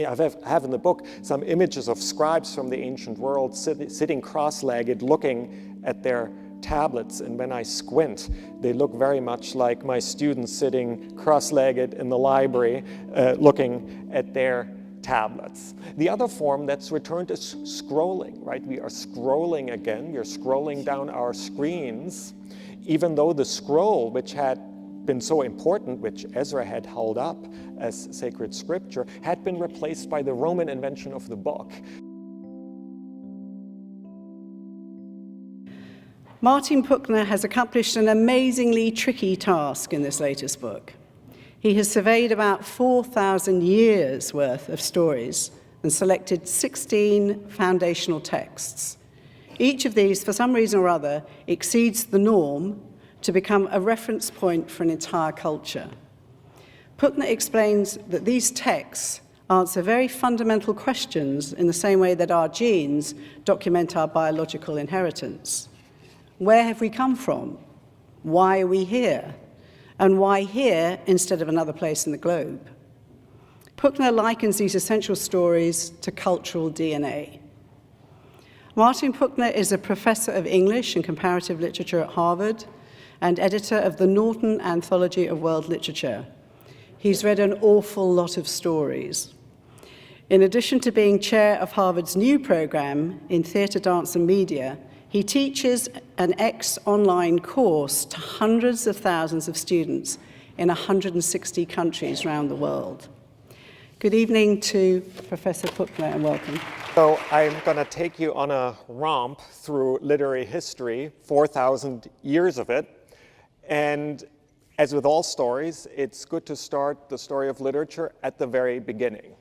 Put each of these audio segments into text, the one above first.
I have in the book some images of scribes from the ancient world sitting cross-legged, looking at their tablets, and when I squint, they look very much like my students sitting cross-legged in the library, looking at their tablets. The other form that's returned is scrolling, right? We are scrolling again. We're scrolling down our screens, even though the scroll, which had been so important, which Ezra had held up as sacred scripture, had been replaced by the Roman invention of the book. Martin Puchner has accomplished an amazingly tricky task in this latest book. He has surveyed about 4,000 years' worth of stories and selected 16 foundational texts. Each of these, for some reason or other, exceeds the norm to become a reference point for an entire culture. Puchner explains that these texts answer very fundamental questions in the same way that our genes document our biological inheritance. Where have we come from? Why are we here? And why here instead of another place in the globe? Puchner likens these essential stories to cultural DNA. Martin Puchner is a professor of English and comparative literature at Harvard and editor of the Norton Anthology of World Literature. He's read an awful lot of stories. In addition to being chair of Harvard's new program in theater, dance, and media, he teaches an online course to hundreds of thousands of students in 160 countries around the world. Good evening to Professor Puchner, and welcome. So I'm going to take you on a romp through literary history, 4,000 years of it. And as with all stories, it's good to start the story of literature at the very beginning.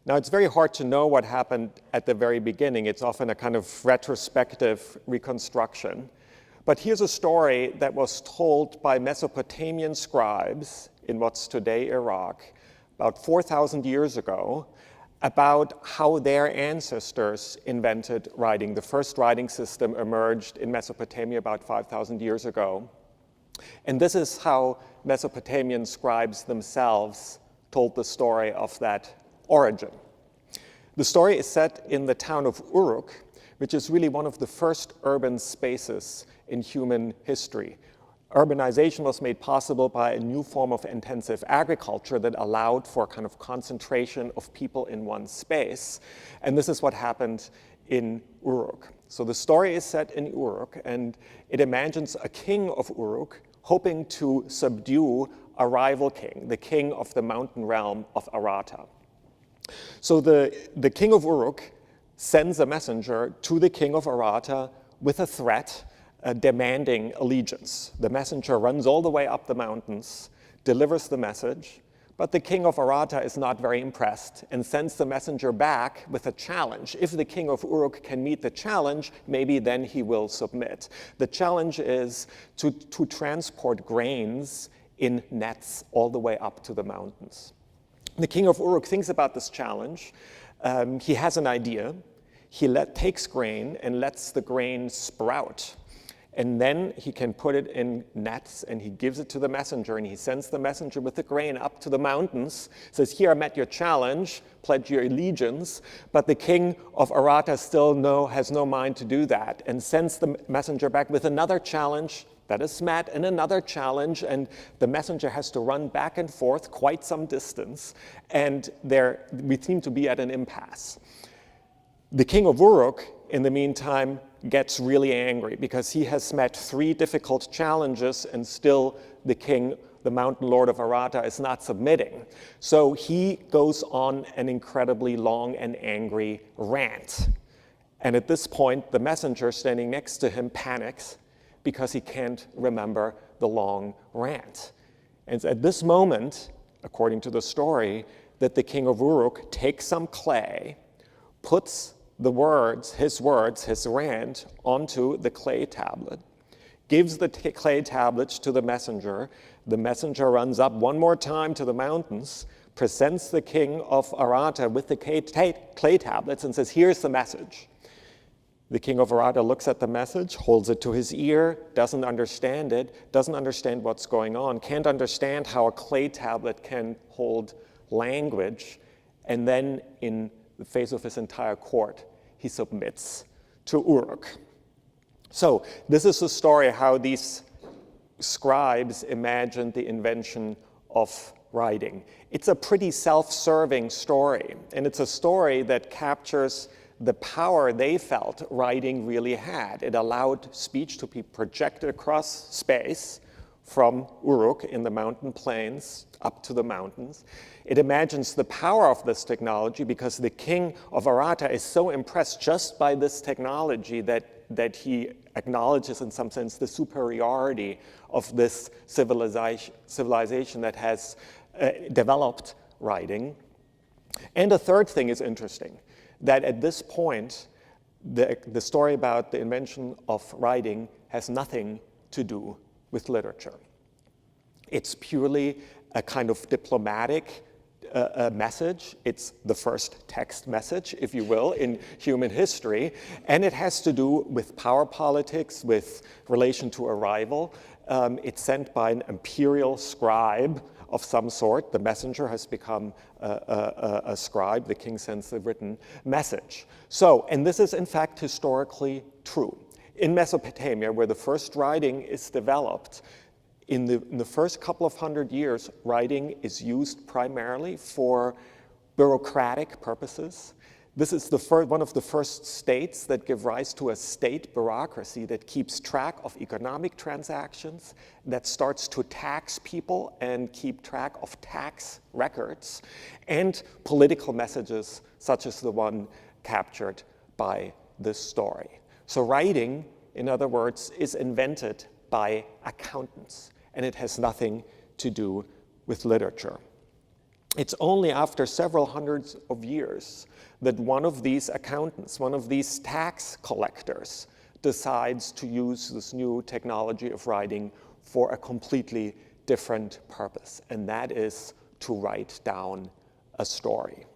Now, it's very hard to know what happened at the very beginning. It's often a kind of retrospective reconstruction. But here's a story that was told by Mesopotamian scribes in what's today Iraq about 4,000 years ago about how their ancestors invented writing. The first writing system emerged in Mesopotamia about 5,000 years ago. And this is how Mesopotamian scribes themselves told the story of that origin. The story is set in the town of Uruk, which is really one of the first urban spaces in human history. Urbanization was made possible by a new form of intensive agriculture that allowed for kind of concentration of people in one space. And this is what happened in Uruk. So the story is set in Uruk, and it imagines a king of Uruk hoping to subdue a rival king, the king of the mountain realm of Arata. So the king of Uruk sends a messenger to the king of Arata with a threat demanding allegiance. The messenger runs all the way up the mountains, delivers the message, but the king of Arata is not very impressed and sends the messenger back with a challenge. If the king of Uruk can meet the challenge, maybe then he will submit. The challenge is to transport grains in nets all the way up to the mountains. The king of Uruk thinks about this challenge. He has an idea. He takes grain and lets the grain sprout. And then he can put it in nets, and he gives it to the messenger, and he sends the messenger with the grain up to the mountains, says, here, I met your challenge, pledge your allegiance. But the king of Arata still has no mind to do that, and sends the messenger back with another challenge that is met, and another challenge, and the messenger has to run back and forth quite some distance, and we seem to be at an impasse. The king of Uruk, in the meantime, gets really angry because he has met 3 difficult challenges, and still the king, the mountain lord of Arata, is not submitting. So he goes on an incredibly long and angry rant. And at this point, the messenger standing next to him panics because he can't remember the long rant. And it's at this moment, according to the story, that the king of Uruk takes some clay, puts his rant, onto the clay tablet, gives the clay tablets to the messenger. The messenger runs up one more time to the mountains, presents the king of Arata with the clay tablets and says, here's the message. The king of Arata looks at the message, holds it to his ear, doesn't understand it, doesn't understand what's going on, can't understand how a clay tablet can hold language, and then in the face of his entire court, he submits to Uruk. So this is the story how these scribes imagined the invention of writing. It's a pretty self-serving story, and it's a story that captures the power they felt writing really had. It allowed speech to be projected across space from Uruk in the mountain plains up to the mountains. It imagines the power of this technology because the king of Arata is so impressed just by this technology that he acknowledges in some sense the superiority of this civilization that has developed writing. And a third thing is interesting, that at this point, the story about the invention of writing has nothing to do with literature. It's purely a kind of diplomatic message. It's the first text message, if you will, in human history. And it has to do with power politics, with relation to a rival. It's sent by an imperial scribe of some sort. The messenger has become a scribe. The king sends the written message. So, and this is in fact historically true. In Mesopotamia, where the first writing is developed, in the first couple of hundred years, writing is used primarily for bureaucratic purposes. This is one of the first states that give rise to a state bureaucracy that keeps track of economic transactions, that starts to tax people and keep track of tax records, and political messages such as the one captured by this story. So writing, in other words, is invented by accountants, and it has nothing to do with literature. It's only after several hundreds of years that one of these accountants, one of these tax collectors, decides to use this new technology of writing for a completely different purpose, and that is to write down a story.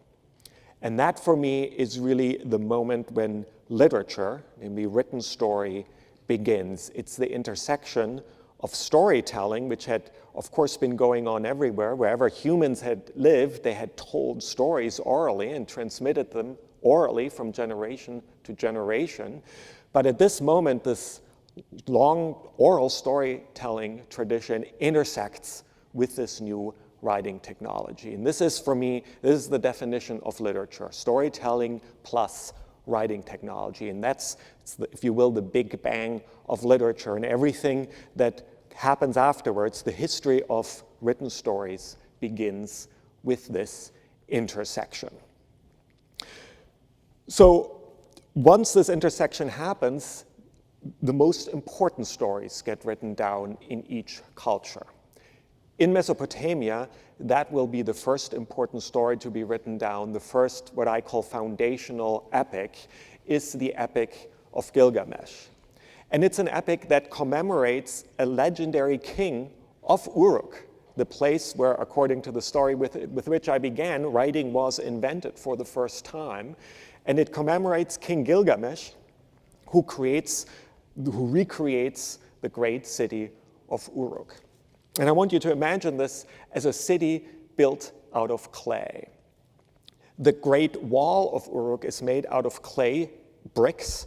And that, for me, is really the moment when literature, namely written story, begins. It's the intersection of storytelling, which had, of course, been going on everywhere. Wherever humans had lived, they had told stories orally and transmitted them orally from generation to generation. But at this moment, this long oral storytelling tradition intersects with this new writing technology. And this is, for me, this is the definition of literature: storytelling plus writing technology. And that's, if you will, the big bang of literature. And everything that happens afterwards, the history of written stories, begins with this intersection. So once this intersection happens, the most important stories get written down in each culture. In Mesopotamia, that will be the first important story to be written down. The first, what I call foundational epic, is the Epic of Gilgamesh. And it's an epic that commemorates a legendary king of Uruk, the place where, according to the story with which I began, writing was invented for the first time. And it commemorates King Gilgamesh, who recreates the great city of Uruk. And I want you to imagine this as a city built out of clay. The Great Wall of Uruk is made out of clay bricks,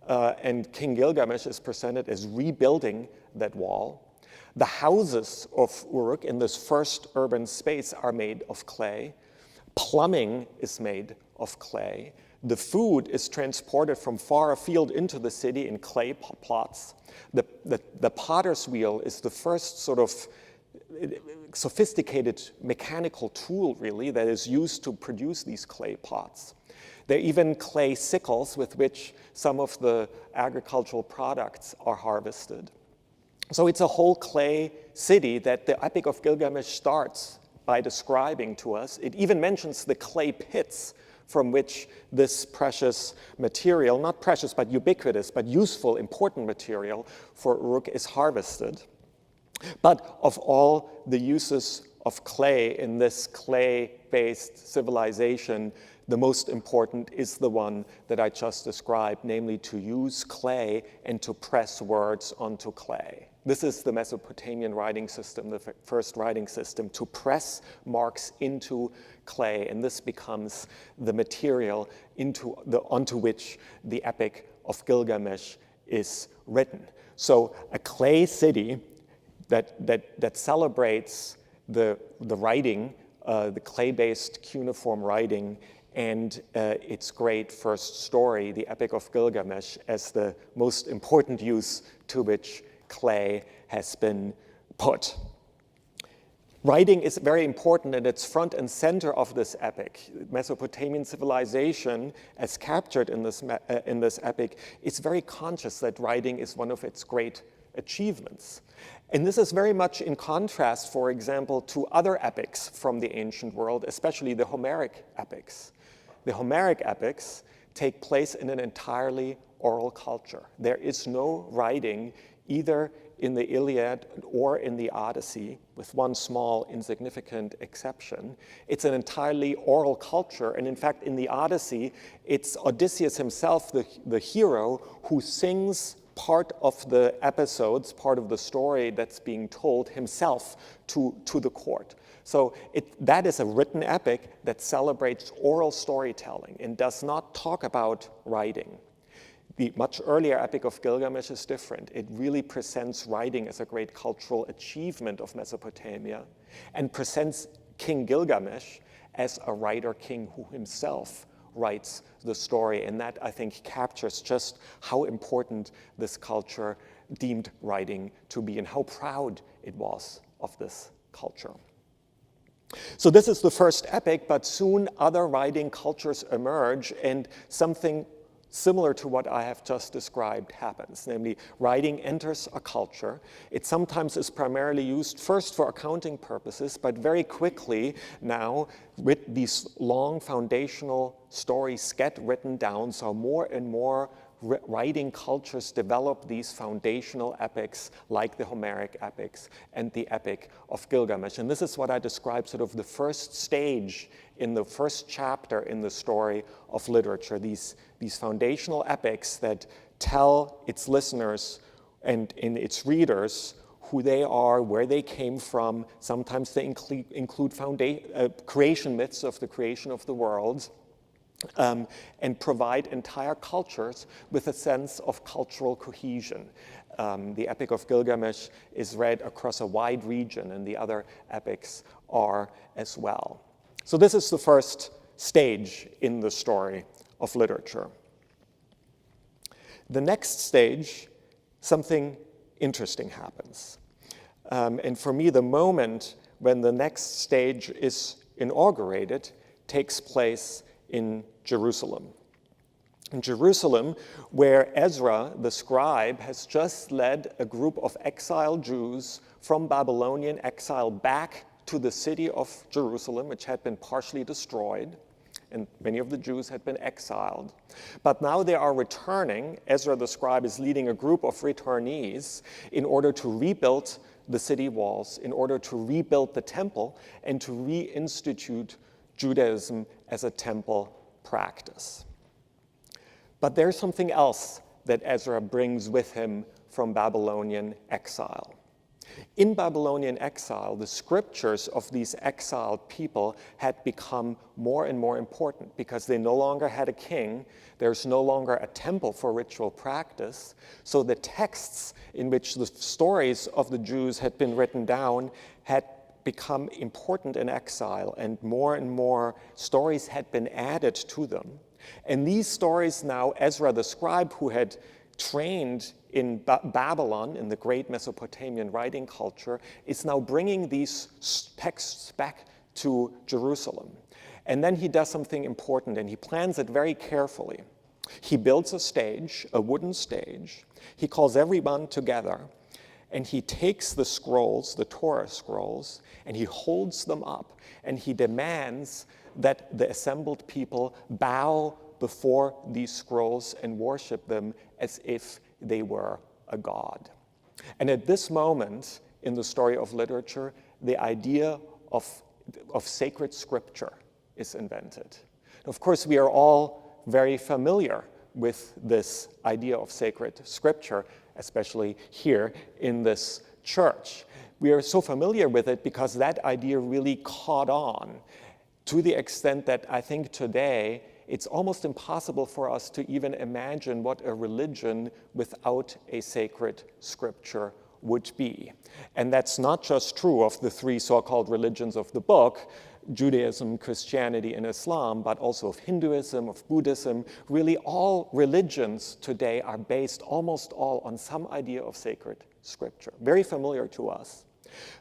and King Gilgamesh is presented as rebuilding that wall. The houses of Uruk in this first urban space are made of clay. Plumbing is made of clay. The food is transported from far afield into the city in clay plots. The potter's wheel is the first sort of sophisticated mechanical tool, really, that is used to produce these clay pots. There are even clay sickles with which some of the agricultural products are harvested. So it's a whole clay city that the Epic of Gilgamesh starts by describing to us. It even mentions the clay pits from which this precious material, not precious but ubiquitous, but useful, important material for Uruk is harvested. But of all the uses of clay in this clay-based civilization, the most important is the one that I just described, namely to use clay and to press words onto clay. This is the Mesopotamian writing system, the first writing system, to press marks into clay, and this becomes the material onto which the Epic of Gilgamesh is written. So a clay city that celebrates the writing, the clay-based cuneiform writing, and its great first story, the Epic of Gilgamesh, as the most important use to which clay has been put. Writing is very important, and it's front and center of this epic. Mesopotamian civilization, as captured in this epic, is very conscious that writing is one of its great achievements. And this is very much in contrast, for example, to other epics from the ancient world, especially the Homeric epics. The Homeric epics take place in an entirely oral culture. There is no writing either in the Iliad or in the Odyssey, with one small insignificant exception. It's an entirely oral culture, and in fact in the Odyssey, it's Odysseus himself, the hero, who sings part of the episodes, part of the story that's being told himself to the court. So that is a written epic that celebrates oral storytelling and does not talk about writing. The much earlier Epic of Gilgamesh is different. It really presents writing as a great cultural achievement of Mesopotamia and presents King Gilgamesh as a writer king who himself writes the story. And that, I think, captures just how important this culture deemed writing to be and how proud it was of this culture. So this is the first epic, but soon other writing cultures emerge, and something similar to what I have just described happens, namely writing enters a culture. It sometimes is primarily used first for accounting purposes, but very quickly now with these long foundational stories get written down, so more and more writing cultures develop these foundational epics like the Homeric epics and the Epic of Gilgamesh. And this is what I describe sort of the first stage in the first chapter in the story of literature, these foundational epics that tell its listeners and its readers who they are, where they came from. Sometimes they include creation myths of the creation of the world, and provide entire cultures with a sense of cultural cohesion. The Epic of Gilgamesh is read across a wide region, and the other epics are as well. So this is the first stage in the story of literature. The next stage, something interesting happens. And for me, the moment when the next stage is inaugurated takes place in Jerusalem. In Jerusalem, where Ezra, the scribe, has just led a group of exiled Jews from Babylonian exile back to the city of Jerusalem, which had been partially destroyed, and many of the Jews had been exiled. But now they are returning. Ezra the scribe is leading a group of returnees in order to rebuild the city walls, in order to rebuild the temple, and to reinstitute Judaism as a temple practice. But there's something else that Ezra brings with him from Babylonian exile. In Babylonian exile, the scriptures of these exiled people had become more and more important because they no longer had a king. There's no longer a temple for ritual practice. So the texts in which the stories of the Jews had been written down had become important in exile, and more stories had been added to them. And these stories now, Ezra the scribe, who had trained in Babylon, in the great Mesopotamian writing culture, is now bringing these texts back to Jerusalem. And then he does something important, and he plans it very carefully. He builds a stage, a wooden stage. He calls everyone together, and he takes the scrolls, the Torah scrolls, and he holds them up, and he demands that the assembled people bow before these scrolls and worship them as if they were a god. And at this moment, in the story of literature, the idea of sacred scripture is invented. Of course, we are all very familiar with this idea of sacred scripture, especially here in this church. We are so familiar with it because that idea really caught on to the extent that I think today it's almost impossible for us to even imagine what a religion without a sacred scripture would be. And that's not just true of the three so-called religions of the book, Judaism, Christianity, and Islam, but also of Hinduism, of Buddhism. Really, all religions today are based almost all on some idea of sacred scripture, very familiar to us.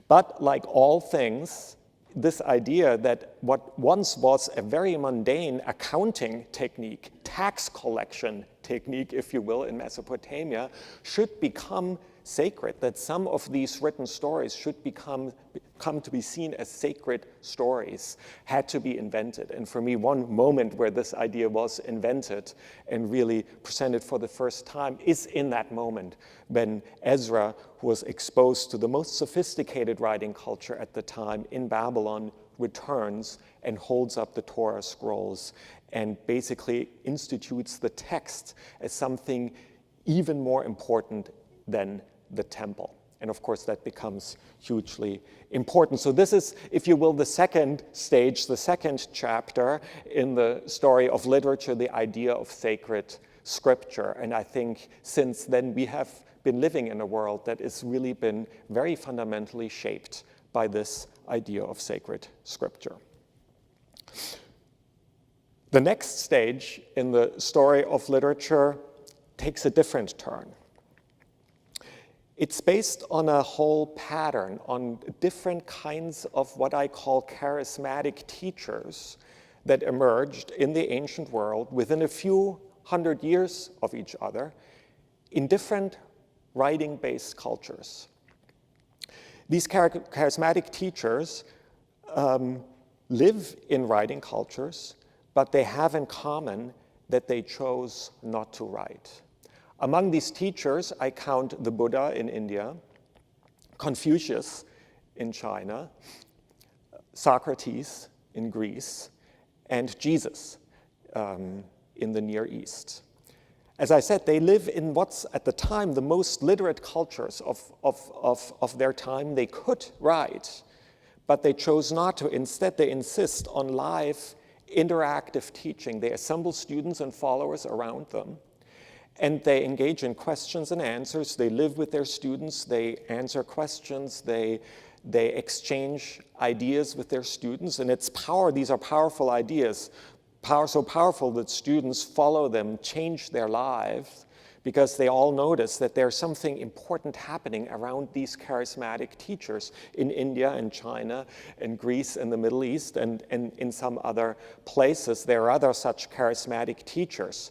But like all things, this idea that what once was a very mundane accounting technique, tax collection technique, if you will, in Mesopotamia, should become sacred, that some of these written stories should come to be seen as sacred stories, had to be invented. And for me, one moment where this idea was invented and really presented for the first time is in that moment when Ezra, who was exposed to the most sophisticated writing culture at the time in Babylon, returns and holds up the Torah scrolls and basically institutes the text as something even more important than the temple. And of course, that becomes hugely important. So this is, if you will, the second stage, the second chapter in the story of literature, the idea of sacred scripture. And I think since then we have been living in a world that has really been very fundamentally shaped by this idea of sacred scripture. The next stage in the story of literature takes a different turn. It's based on a whole pattern, on different kinds of what I call charismatic teachers that emerged in the ancient world within a few hundred years of each other in different writing-based cultures. These charismatic teachers live in writing cultures, but they have in common that they chose not to write. Among these teachers, I count the Buddha in India, Confucius in China, Socrates in Greece, and Jesus in the Near East. As I said, they live in what's at the time the most literate cultures of their time. They could write, but they chose not to. Instead, they insist on live, interactive teaching. They assemble students and followers around them, and they engage in questions and answers. They live with their students. They answer questions. They exchange ideas with their students. And it's power. These are powerful ideas, so powerful that students follow them, change their lives, because they all notice that there's something important happening around these charismatic teachers in India and China and Greece and the Middle East and in some other places. There are other such charismatic teachers.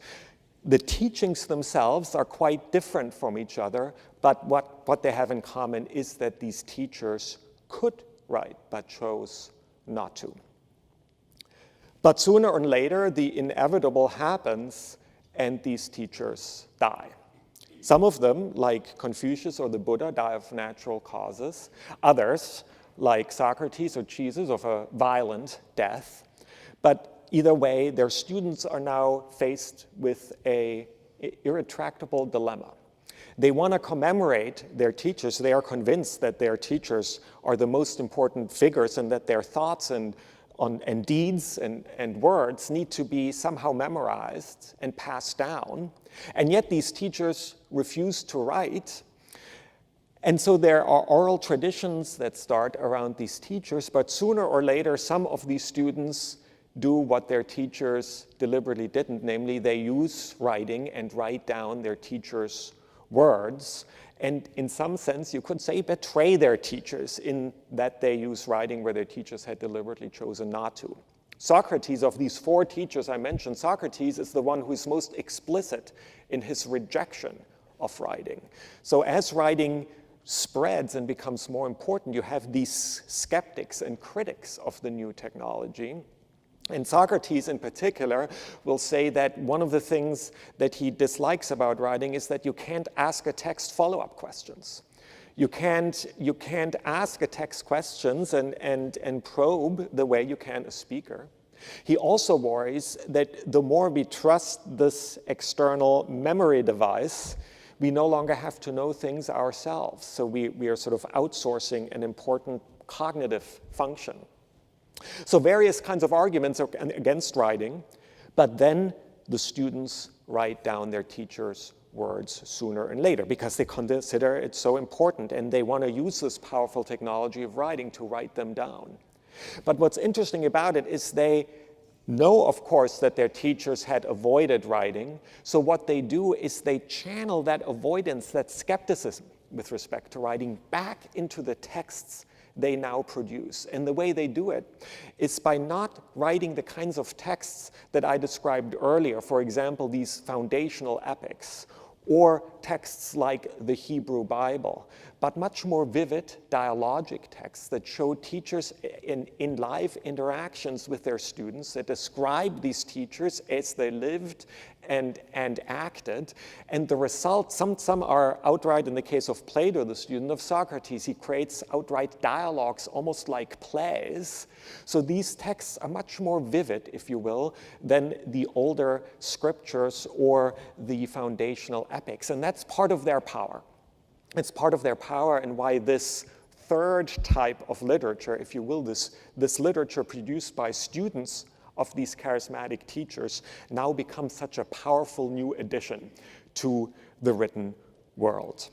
The teachings themselves are quite different from each other, but what they have in common is that these teachers could write, but chose not to. But sooner or later, the inevitable happens, and these teachers die. Some of them, like Confucius or the Buddha, die of natural causes. Others, like Socrates or Jesus, of a violent death. But either way, their students are now faced with an irretractable dilemma. They want to commemorate their teachers. They are convinced that their teachers are the most important figures and that their thoughts and deeds and words need to be somehow memorized and passed down. And yet these teachers refuse to write. And so there are oral traditions that start around these teachers, but sooner or later, some of these students do what their teachers deliberately didn't, namely they use writing and write down their teachers' words, and in some sense you could say betray their teachers in that they use writing where their teachers had deliberately chosen not to. Socrates, of these four teachers I mentioned, Socrates is the one who is most explicit in his rejection of writing. So as writing spreads and becomes more important, you have these skeptics and critics of the new technology. And Socrates in particular will say that one of the things that he dislikes about writing is that you can't ask a text follow-up questions. You can't ask a text questions and probe the way you can a speaker. He also worries that the more we trust this external memory device, we no longer have to know things ourselves. So we are sort of outsourcing an important cognitive function. So various kinds of arguments are against writing, but then the students write down their teachers' words sooner and later because they consider it so important and they want to use this powerful technology of writing to write them down. But what's interesting about it is they know, of course, that their teachers had avoided writing. So what they do is they channel that avoidance, that skepticism with respect to writing back into the texts they now produce. And the way they do it is by not writing the kinds of texts that I described earlier, for example, these foundational epics, or texts like the Hebrew Bible, but much more vivid dialogic texts that show teachers in live interactions with their students, that describe these teachers as they lived and acted. And the result, some are outright, in the case of Plato, the student of Socrates, he creates outright dialogues, almost like plays. So these texts are much more vivid, if you will, than the older scriptures or the foundational epics. And that's part of their power. It's part of their power and why this third type of literature, if you will, this literature produced by students of these charismatic teachers now becomes such a powerful new addition to the written world.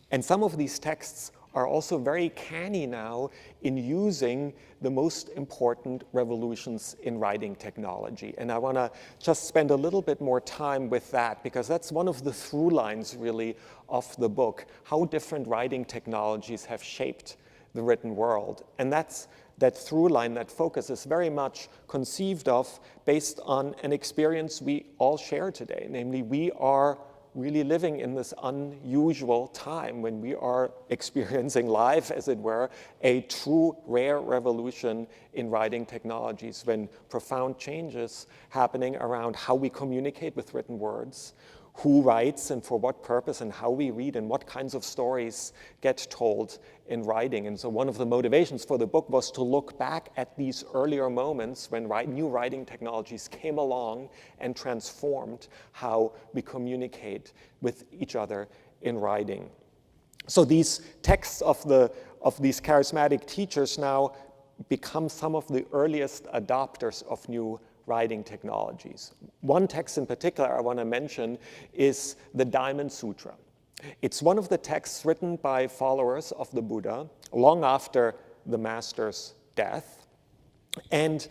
And some of these texts are also very canny now in using the most important revolutions in writing technology. And I want to just spend a little bit more time with that because that's one of the through lines really of the book, how different writing technologies have shaped the written world. And that's that through line, that focus is very much conceived of based on an experience we all share today. Namely, we are really living in this unusual time when we are experiencing live, as it were, a true rare revolution in writing technologies, when profound changes happening around how we communicate with written words, who writes and for what purpose, and how we read and what kinds of stories get told in writing. And so one of the motivations for the book was to look back at these earlier moments when new writing technologies came along and transformed how we communicate with each other in writing. So these texts of these charismatic teachers now become some of the earliest adopters of new writing technologies. One text in particular I want to mention is the Diamond Sutra. It's one of the texts written by followers of the Buddha long after the master's death. And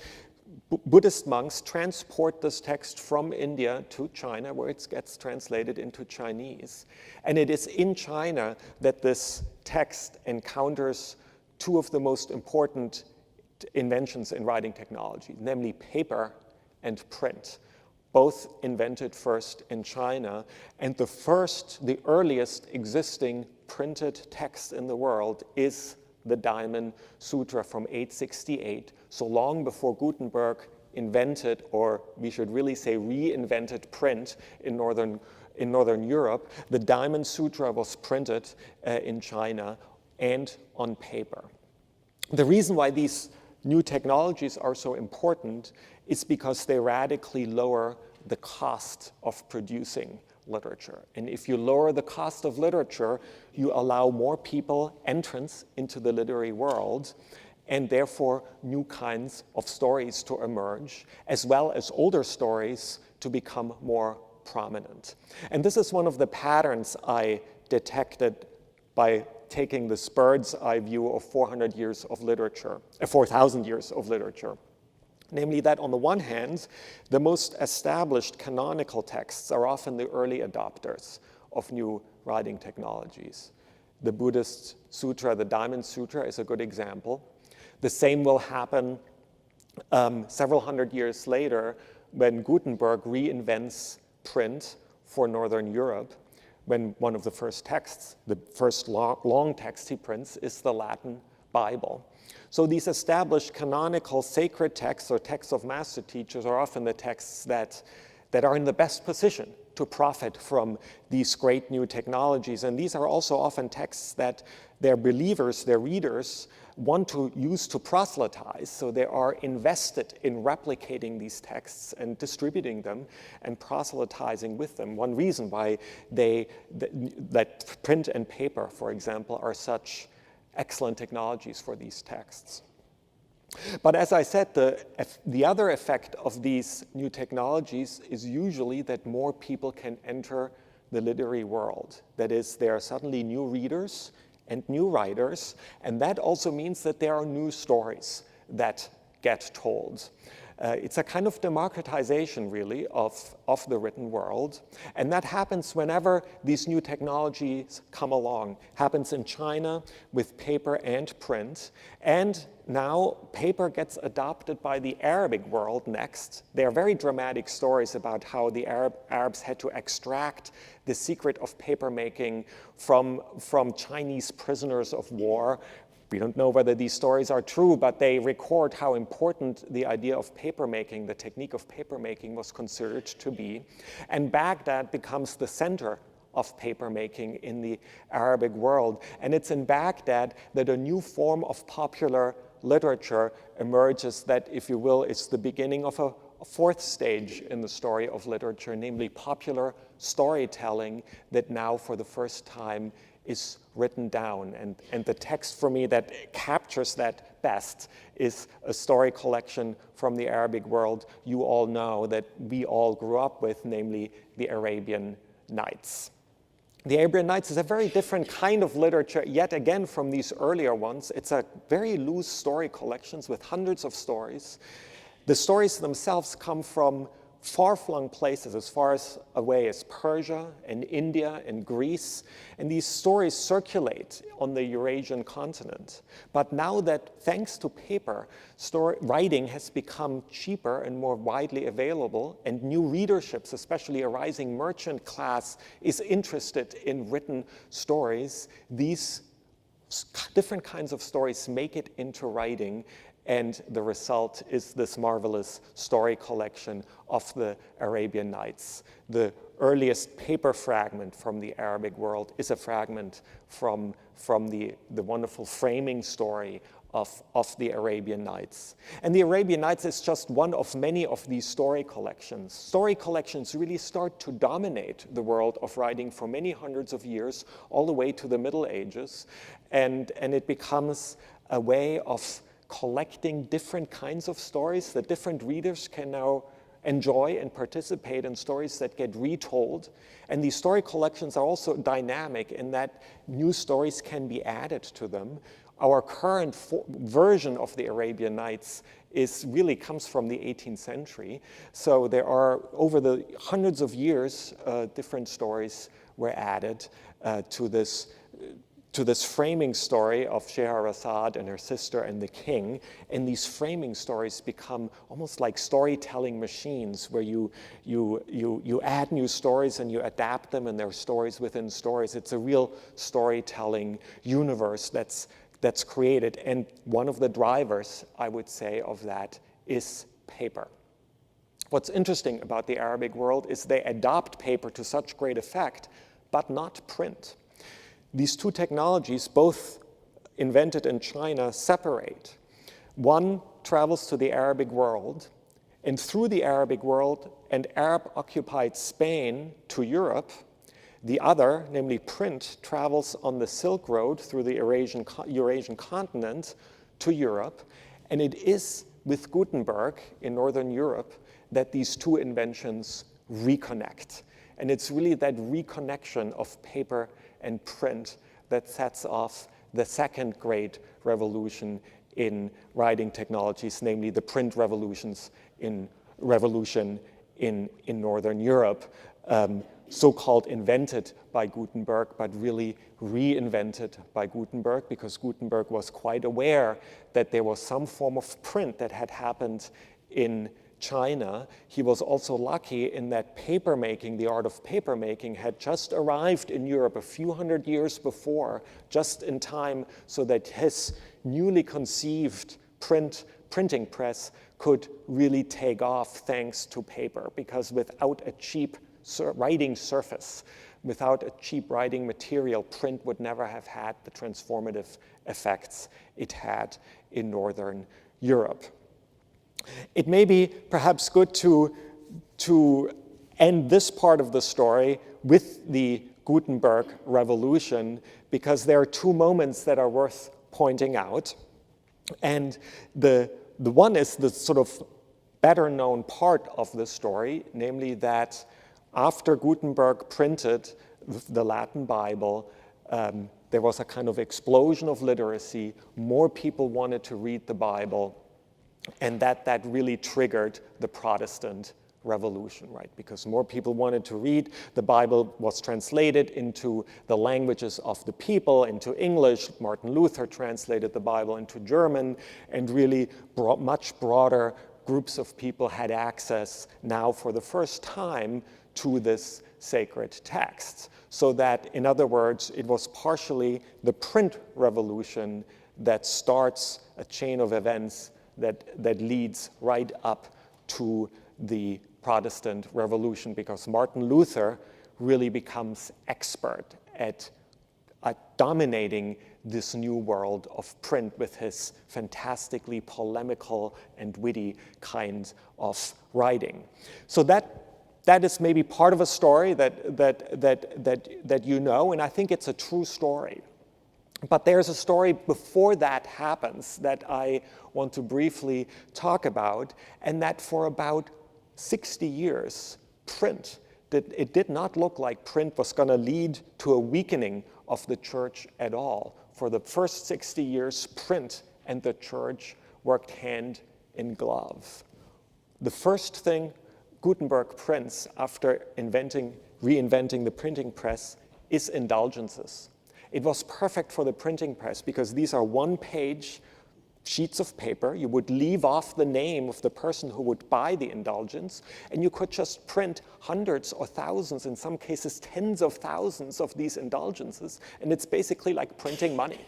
Buddhist monks transport this text from India to China, where it gets translated into Chinese. And it is in China that this text encounters two of the most important inventions in writing technology, namely paper and print, both invented first in China. And the earliest existing printed text in the world is the Diamond Sutra from 868, so long before Gutenberg invented, or we should really say reinvented, print in Northern Europe. The Diamond Sutra was printed in China and on paper. The reason why these new technologies are so important is because they radically lower the cost of producing literature. And if you lower the cost of literature, you allow more people entrance into the literary world, and therefore new kinds of stories to emerge, as well as older stories to become more prominent. And this is one of the patterns I detected by taking this bird's eye view of 400 years of literature, 4,000 years of literature. Namely that on the one hand, the most established canonical texts are often the early adopters of new writing technologies. The Buddhist sutra, the Diamond Sutra, is a good example. The same will happen several hundred years later when Gutenberg reinvents print for Northern Europe, when one of the first texts, the first long text he prints, is the Latin Bible. So these established canonical sacred texts or texts of master teachers are often the texts that are in the best position to profit from these great new technologies. And these are also often texts that their believers, their readers, want to use to proselytize. So they are invested in replicating these texts and distributing them and proselytizing with them. One reason why that print and paper, for example, are such excellent technologies for these texts. But as I said, the other effect of these new technologies is usually that more people can enter the literary world. That is, there are suddenly new readers and new writers, and that also means that there are new stories that get told. It's a kind of democratization, really, of the written world. And that happens whenever these new technologies come along. Happens in China with paper and print. And now paper gets adopted by the Arabic world next. There are very dramatic stories about how the Arabs had to extract the secret of paper making from Chinese prisoners of war. We don't know whether these stories are true, but they record how important the idea of papermaking, the technique of papermaking, was considered to be. And Baghdad becomes the center of papermaking in the Arabic world. And it's in Baghdad that a new form of popular literature emerges that, if you will, is the beginning of a fourth stage in the story of literature, namely popular storytelling that now, for the first time, is written down. And the text for me that captures that best is a story collection from the Arabic world you all know, that we all grew up with, namely the Arabian Nights. The Arabian Nights is a very different kind of literature, yet again, from these earlier ones. It's a very loose story collections with hundreds of stories. The stories themselves come from far-flung places, as far away as Persia and India and Greece, and these stories circulate on the Eurasian continent. But now that, thanks to paper, writing has become cheaper and more widely available, and new readerships, especially a rising merchant class, is interested in written stories, these different kinds of stories make it into writing. And the result is this marvelous story collection of the Arabian Nights. The earliest paper fragment from the Arabic world is a fragment from the wonderful framing story of the Arabian Nights. And the Arabian Nights is just one of many of these story collections. Story collections really start to dominate the world of writing for many hundreds of years, all the way to the Middle Ages. And it becomes a way of collecting different kinds of stories that different readers can now enjoy and participate in, stories that get retold. And these story collections are also dynamic in that new stories can be added to them. Our current version of the Arabian Nights really comes from the 18th century. So there are, over the hundreds of years, different stories were added to this framing story of Scheherazade and her sister and the king. And these framing stories become almost like storytelling machines, where you add new stories and you adapt them, and there are stories within stories. It's a real storytelling universe that's created. And one of the drivers, I would say, of that is paper. What's interesting about the Arabic world is they adopt paper to such great effect, but not print. These two technologies, both invented in China, separate. One travels to the Arabic world, and through the Arabic world and Arab-occupied Spain to Europe. The other, namely print, travels on the Silk Road through the Eurasian continent to Europe. And it is with Gutenberg in Northern Europe that these two inventions reconnect. And it's really that reconnection of paper and print that sets off the second great revolution in writing technologies, namely the print revolution in Northern Europe, so-called invented by Gutenberg, but really reinvented by Gutenberg, because Gutenberg was quite aware that there was some form of print that had happened in China. He was also lucky in that papermaking, the art of papermaking, had just arrived in Europe a few hundred years before, just in time so that his newly conceived printing press could really take off thanks to paper, because without a cheap writing surface. Without a cheap writing material, print would never have had the transformative effects it had in Northern Europe. It may be perhaps good to end this part of the story with the Gutenberg Revolution, because there are two moments that are worth pointing out. And the one is the sort of better known part of the story, namely that after Gutenberg printed the Latin Bible, there was a kind of explosion of literacy. More people wanted to read the Bible, and that really triggered the Protestant Revolution, right? Because more people wanted to read. The Bible was translated into the languages of the people, into English. Martin Luther translated the Bible into German, and really much broader groups of people had access now for the first time to this sacred text. So that, in other words, it was partially the print revolution that starts a chain of events that leads right up to the Protestant Revolution, because Martin Luther really becomes expert at dominating this new world of print with his fantastically polemical and witty kind of writing. So that is maybe part of a story that you know, and I think it's a true story. But there's a story before that happens that I want to briefly talk about, and that for about 60 years, it did not look like print was going to lead to a weakening of the church at all. For the first 60 years, print and the church worked hand in glove. The first thing Gutenberg prints after reinventing the printing press is indulgences. It was perfect for the printing press because these are one-page sheets of paper. You would leave off the name of the person who would buy the indulgence, and you could just print hundreds or thousands, in some cases tens of thousands of these indulgences, and it's basically like printing money.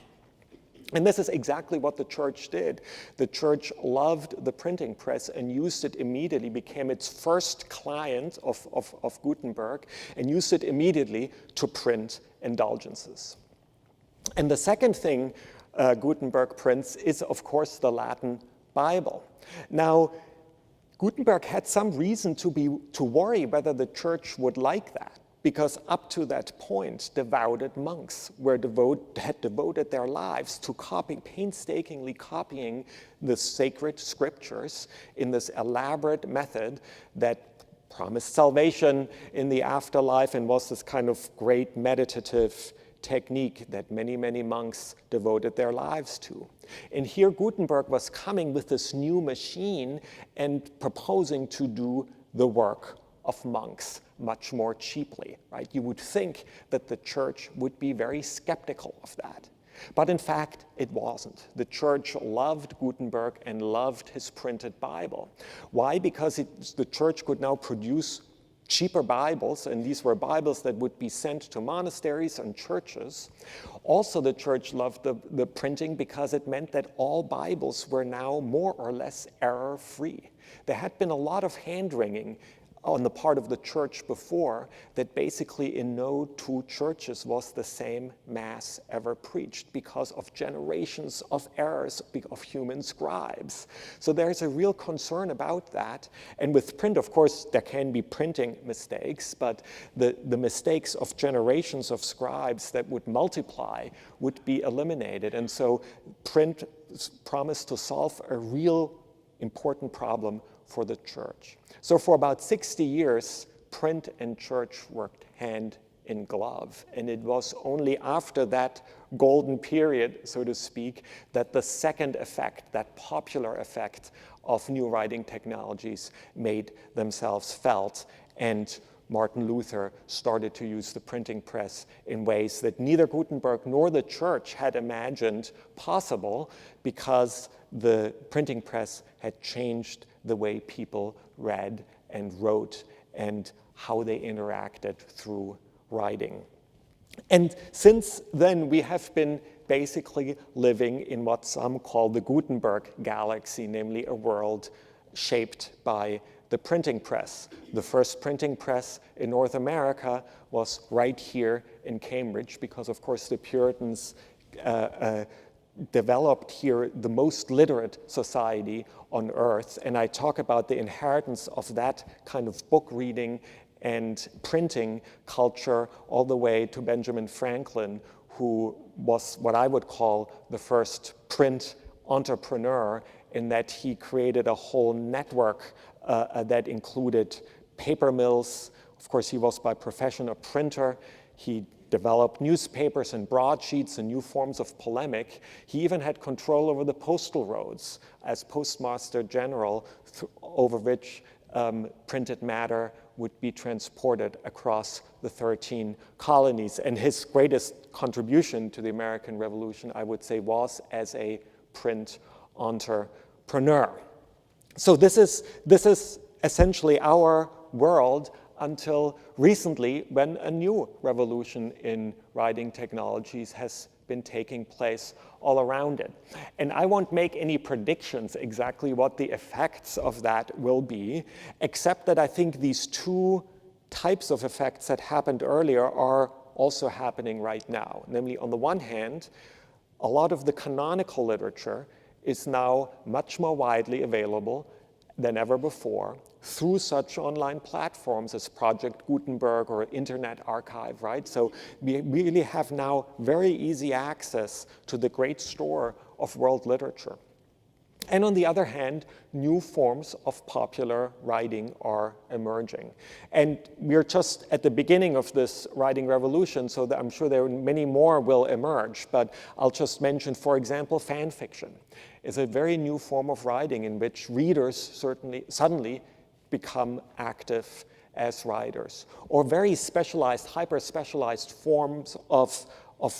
And this is exactly what the church did. The church loved the printing press and used it immediately, became its first client of Gutenberg, and used it immediately to print indulgences. And the second thing Gutenberg prints is, of course, the Latin Bible. Now, Gutenberg had some reason to worry whether the church would like that, because up to that point, devoted monks had devoted their lives to painstakingly copying the sacred scriptures in this elaborate method that promised salvation in the afterlife and was this kind of great meditative technique that many, many monks devoted their lives to. And here Gutenberg was coming with this new machine and proposing to do the work of monks much more cheaply, right? You would think that the church would be very skeptical of that. But in fact, it wasn't. The church loved Gutenberg and loved his printed Bible. Why? Because the church could now produce cheaper Bibles, and these were Bibles that would be sent to monasteries and churches. Also, the church loved the printing because it meant that all Bibles were now more or less error-free. There had been a lot of hand-wringing on the part of the church before, that basically in no two churches was the same mass ever preached because of generations of errors of human scribes. So there's a real concern about that. And with print, of course, there can be printing mistakes, but the mistakes of generations of scribes that would multiply would be eliminated. And so print promised to solve a real important problem for the church. So for about 60 years, print and church worked hand in glove. And it was only after that golden period, so to speak, that the second effect, that popular effect of new writing technologies made themselves felt. And Martin Luther started to use the printing press in ways that neither Gutenberg nor the church had imagined possible, because the printing press had changed the way people read and wrote and how they interacted through writing. And since then, we have been basically living in what some call the Gutenberg galaxy, namely a world shaped by the printing press. The first printing press in North America was right here in Cambridge because, of course, the Puritans developed here the most literate society on earth. And I talk about the inheritance of that kind of book reading and printing culture all the way to Benjamin Franklin, who was what I would call the first print entrepreneur, in that he created a whole network that included paper mills. Of course, he was by profession a printer. He developed newspapers and broadsheets and new forms of polemic. He even had control over the postal roads as Postmaster General, over which printed matter would be transported across the 13 colonies. And his greatest contribution to the American Revolution, I would say, was as a print entrepreneur. So this is essentially our world until recently, when a new revolution in writing technologies has been taking place all around it. And I won't make any predictions exactly what the effects of that will be, except that I think these two types of effects that happened earlier are also happening right now. Namely, on the one hand, a lot of the canonical literature is now much more widely available than ever before through such online platforms as Project Gutenberg or Internet Archive, right? So we really have now very easy access to the great store of world literature. And on the other hand, new forms of popular writing are emerging. And we're just at the beginning of this writing revolution, so that I'm sure there are many more will emerge. But I'll just mention, for example, fan fiction is a very new form of writing in which readers suddenly become active as writers. Or very specialized, hyper-specialized forms of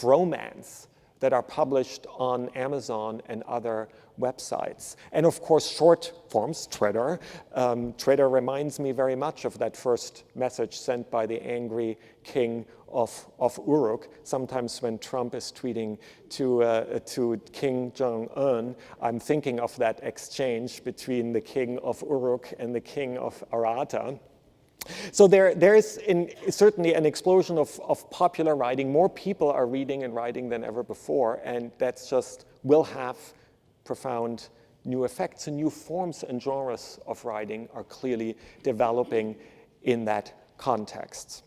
romance that are published on Amazon and other websites. And of course, short forms, Twitter. Twitter reminds me very much of that first message sent by the angry king of Uruk. Sometimes when Trump is tweeting to King Jong-un, I'm thinking of that exchange between the king of Uruk and the king of Arata. So there is certainly an explosion of popular writing. More people are reading and writing than ever before, and that's just will have profound new effects, and new forms and genres of writing are clearly developing in that context.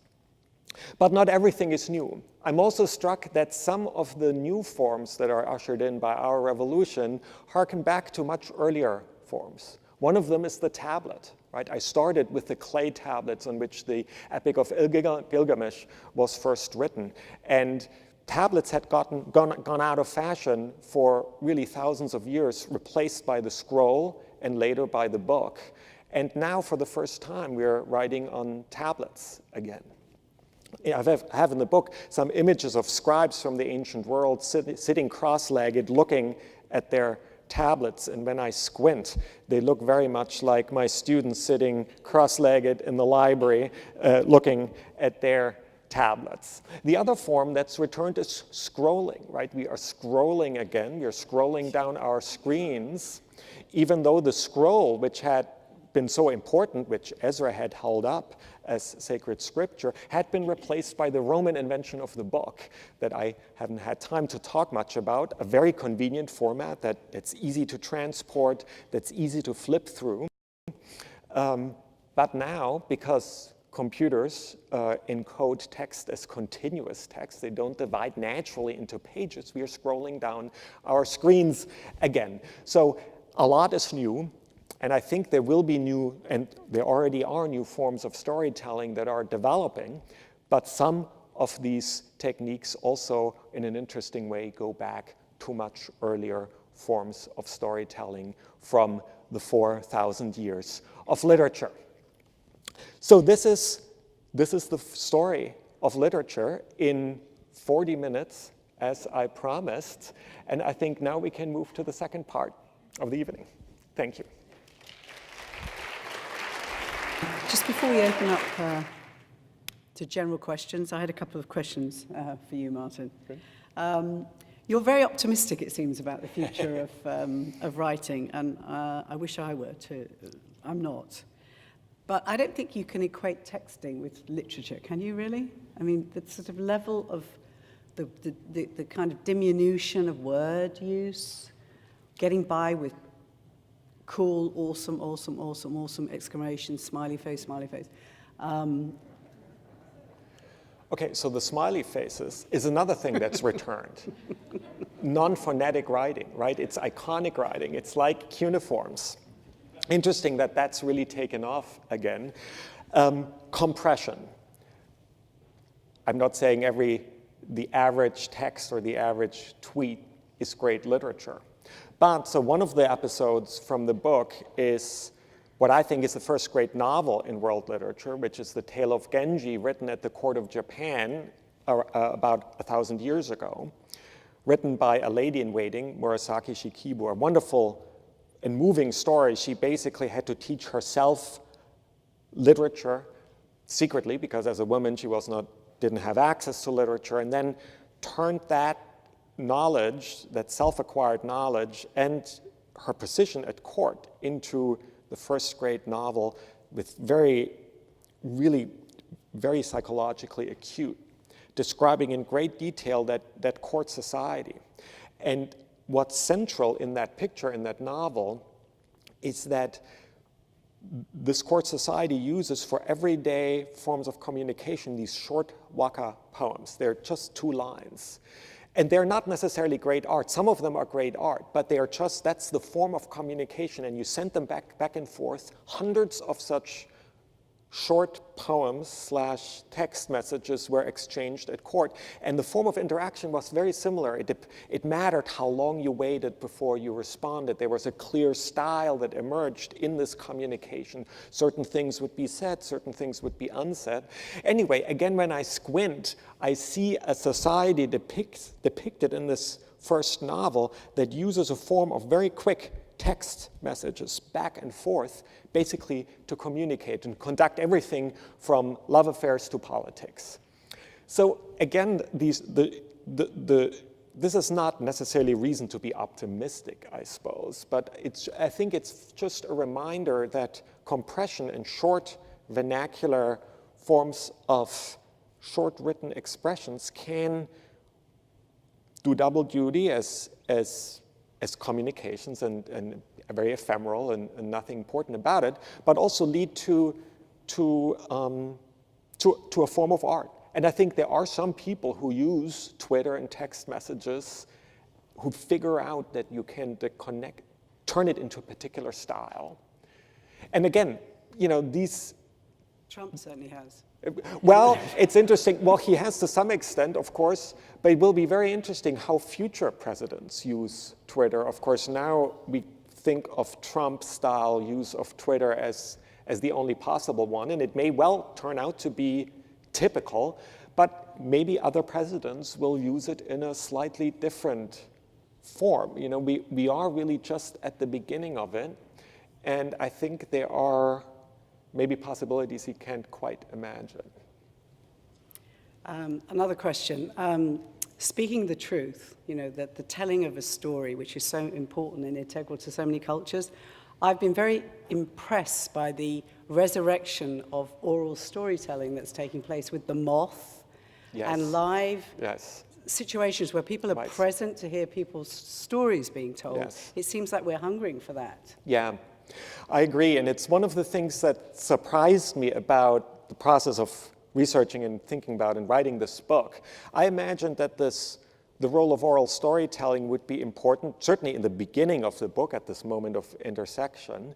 But not everything is new. I'm also struck that some of the new forms that are ushered in by our revolution harken back to much earlier forms. One of them is the tablet. Right? I started with the clay tablets on which the Epic of Gilgamesh was first written. And tablets had gone out of fashion for really thousands of years, replaced by the scroll and later by the book. And now, for the first time, we're writing on tablets again. I have in the book some images of scribes from the ancient world sitting cross-legged, looking at their tablets, and when I squint, they look very much like my students sitting cross-legged in the library looking at their tablets. The other form that's returned is scrolling, right? We are scrolling again. We are scrolling down our screens, even though the scroll, which had been so important, which Ezra had held up as sacred scripture, had been replaced by the Roman invention of the book that I haven't had time to talk much about, a very convenient format that's easy to transport, that's easy to flip through. But now, because computers encode text as continuous text, they don't divide naturally into pages, we are scrolling down our screens again. So a lot is new. And I think there will be new, and there already are new forms of storytelling that are developing, but some of these techniques also, in an interesting way, go back to much earlier forms of storytelling from the 4,000 years of literature. So this is the story of literature in 40 minutes, as I promised, and I think now we can move to the second part of the evening. Thank you. Just before we open up to general questions, I had a couple of questions for you, Martin. You're very optimistic, it seems, about the future of writing, and I wish I were too. I'm not. But I don't think you can equate texting with literature, can you really? I mean, the sort of level of the kind of diminution of word use, getting by with cool, awesome, awesome, awesome, awesome, exclamation, smiley face, smiley face. Okay, so the smiley faces is another thing that's returned. Non-phonetic writing, right? It's iconic writing. It's like cuneiforms. Interesting that that's really taken off again. Compression. I'm not saying the average text or the average tweet is great literature. But so one of the episodes from the book is what I think is the first great novel in world literature, which is The Tale of Genji, written at the court of Japan about 1,000 years ago, written by a lady in waiting, Murasaki Shikibu, a wonderful and moving story. She basically had to teach herself literature secretly, because as a woman she didn't have access to literature, and then turned that knowledge, that self-acquired knowledge, and her position at court into the first great novel with really very psychologically acute, describing in great detail that court society. And what's central in that picture, in that novel, is that this court society uses for everyday forms of communication these short waka poems. They're just 2 lines. And they're not necessarily great art. Some of them are great art, but they are that's the form of communication, and you send them back and forth. Hundreds of such short poems / text messages were exchanged at court, and the form of interaction was very similar. It mattered how long you waited before you responded. There was a clear style that emerged in this communication. Certain things would be said, certain things would be unsaid. Anyway, again, when I squint, I see a society depicted in this first novel that uses a form of very quick text messages back and forth, basically to communicate and conduct everything from love affairs to politics. So again, this is not necessarily reason to be optimistic, I suppose, but I think it's just a reminder that compression and short vernacular forms of short written expressions can do double duty as communications and very ephemeral and nothing important about it, but also lead to a form of art. And I think there are some people who use Twitter and text messages who figure out that you can turn it into a particular style. And again, Trump certainly has. Well, it's interesting. Well, he has to some extent, of course, but it will be very interesting how future presidents use Twitter. Of course, now we think of Trump-style use of Twitter as the only possible one, and it may well turn out to be typical, but maybe other presidents will use it in a slightly different form. We are really just at the beginning of it, and I think there are maybe possibilities he can't quite imagine. Another question. Speaking the truth, that the telling of a story, which is so important and integral to so many cultures, I've been very impressed by the resurrection of oral storytelling that's taking place with the moth and live situations where people are present to hear people's stories being told. Yes. It seems like we're hungering for that. Yeah. I agree, and it's one of the things that surprised me about the process of researching and thinking about and writing this book. I imagined that the role of oral storytelling would be important, certainly in the beginning of the book at this moment of intersection,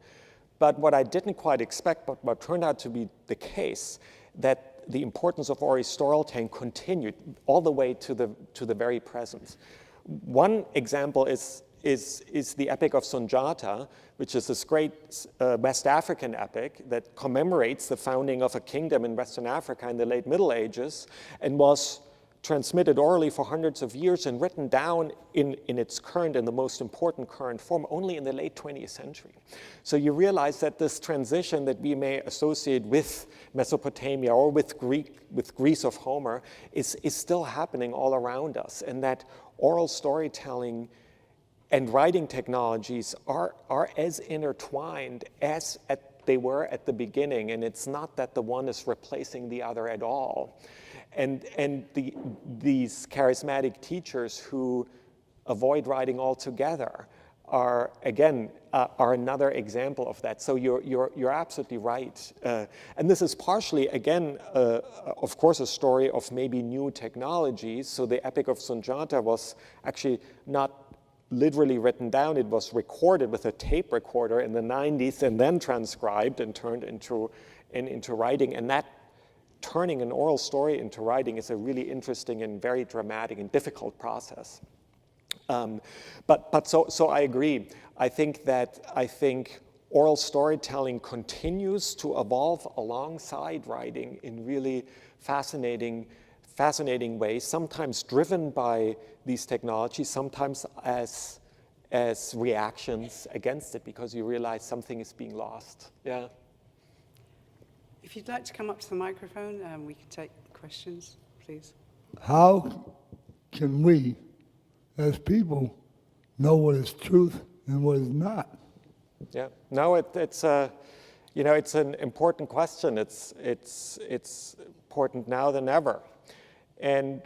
but what I didn't quite expect, but what turned out to be the case, that the importance of oral storytelling continued all the way to the very present. One example is the Epic of Sunjata, which is this great West African epic that commemorates the founding of a kingdom in Western Africa in the late Middle Ages and was transmitted orally for hundreds of years and written down in its current and the most important current form only in the late 20th century. So you realize that this transition that we may associate with Mesopotamia or with Greece of Homer is still happening all around us, and that oral storytelling and writing technologies are as intertwined as at they were at the beginning, and it's not that the one is replacing the other at all. And these charismatic teachers who avoid writing altogether are, again, are another example of that. So you're absolutely right. And this is partially, again, of course, a story of maybe new technologies. So the Epic of Sunjata was actually not literally written down. It was recorded with a tape recorder in the 90s and then transcribed and turned into writing. And that turning an oral story into writing is a really interesting and very dramatic and difficult process. So I agree. I think oral storytelling continues to evolve alongside writing in really fascinating ways, sometimes driven by these technologies, sometimes as reactions against it, because you realize something is being lost. Yeah. If you'd like to come up to the microphone, we can take questions, please. How can we, as people, know what is truth and what is not? Yeah. No, it's an important question. It's important now than ever. And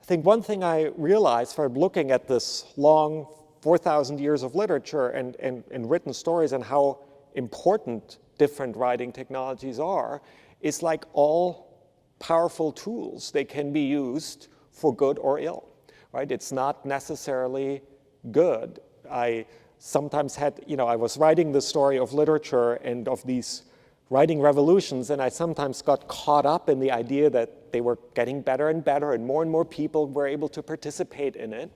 I think one thing I realized from looking at this long 4,000 years of literature and written stories and how important different writing technologies are, is like all powerful tools. They can be used for good or ill, right? It's not necessarily good. I sometimes had, I was writing the story of literature and of these writing revolutions, and I sometimes got caught up in the idea that they were getting better and better, and more people were able to participate in it.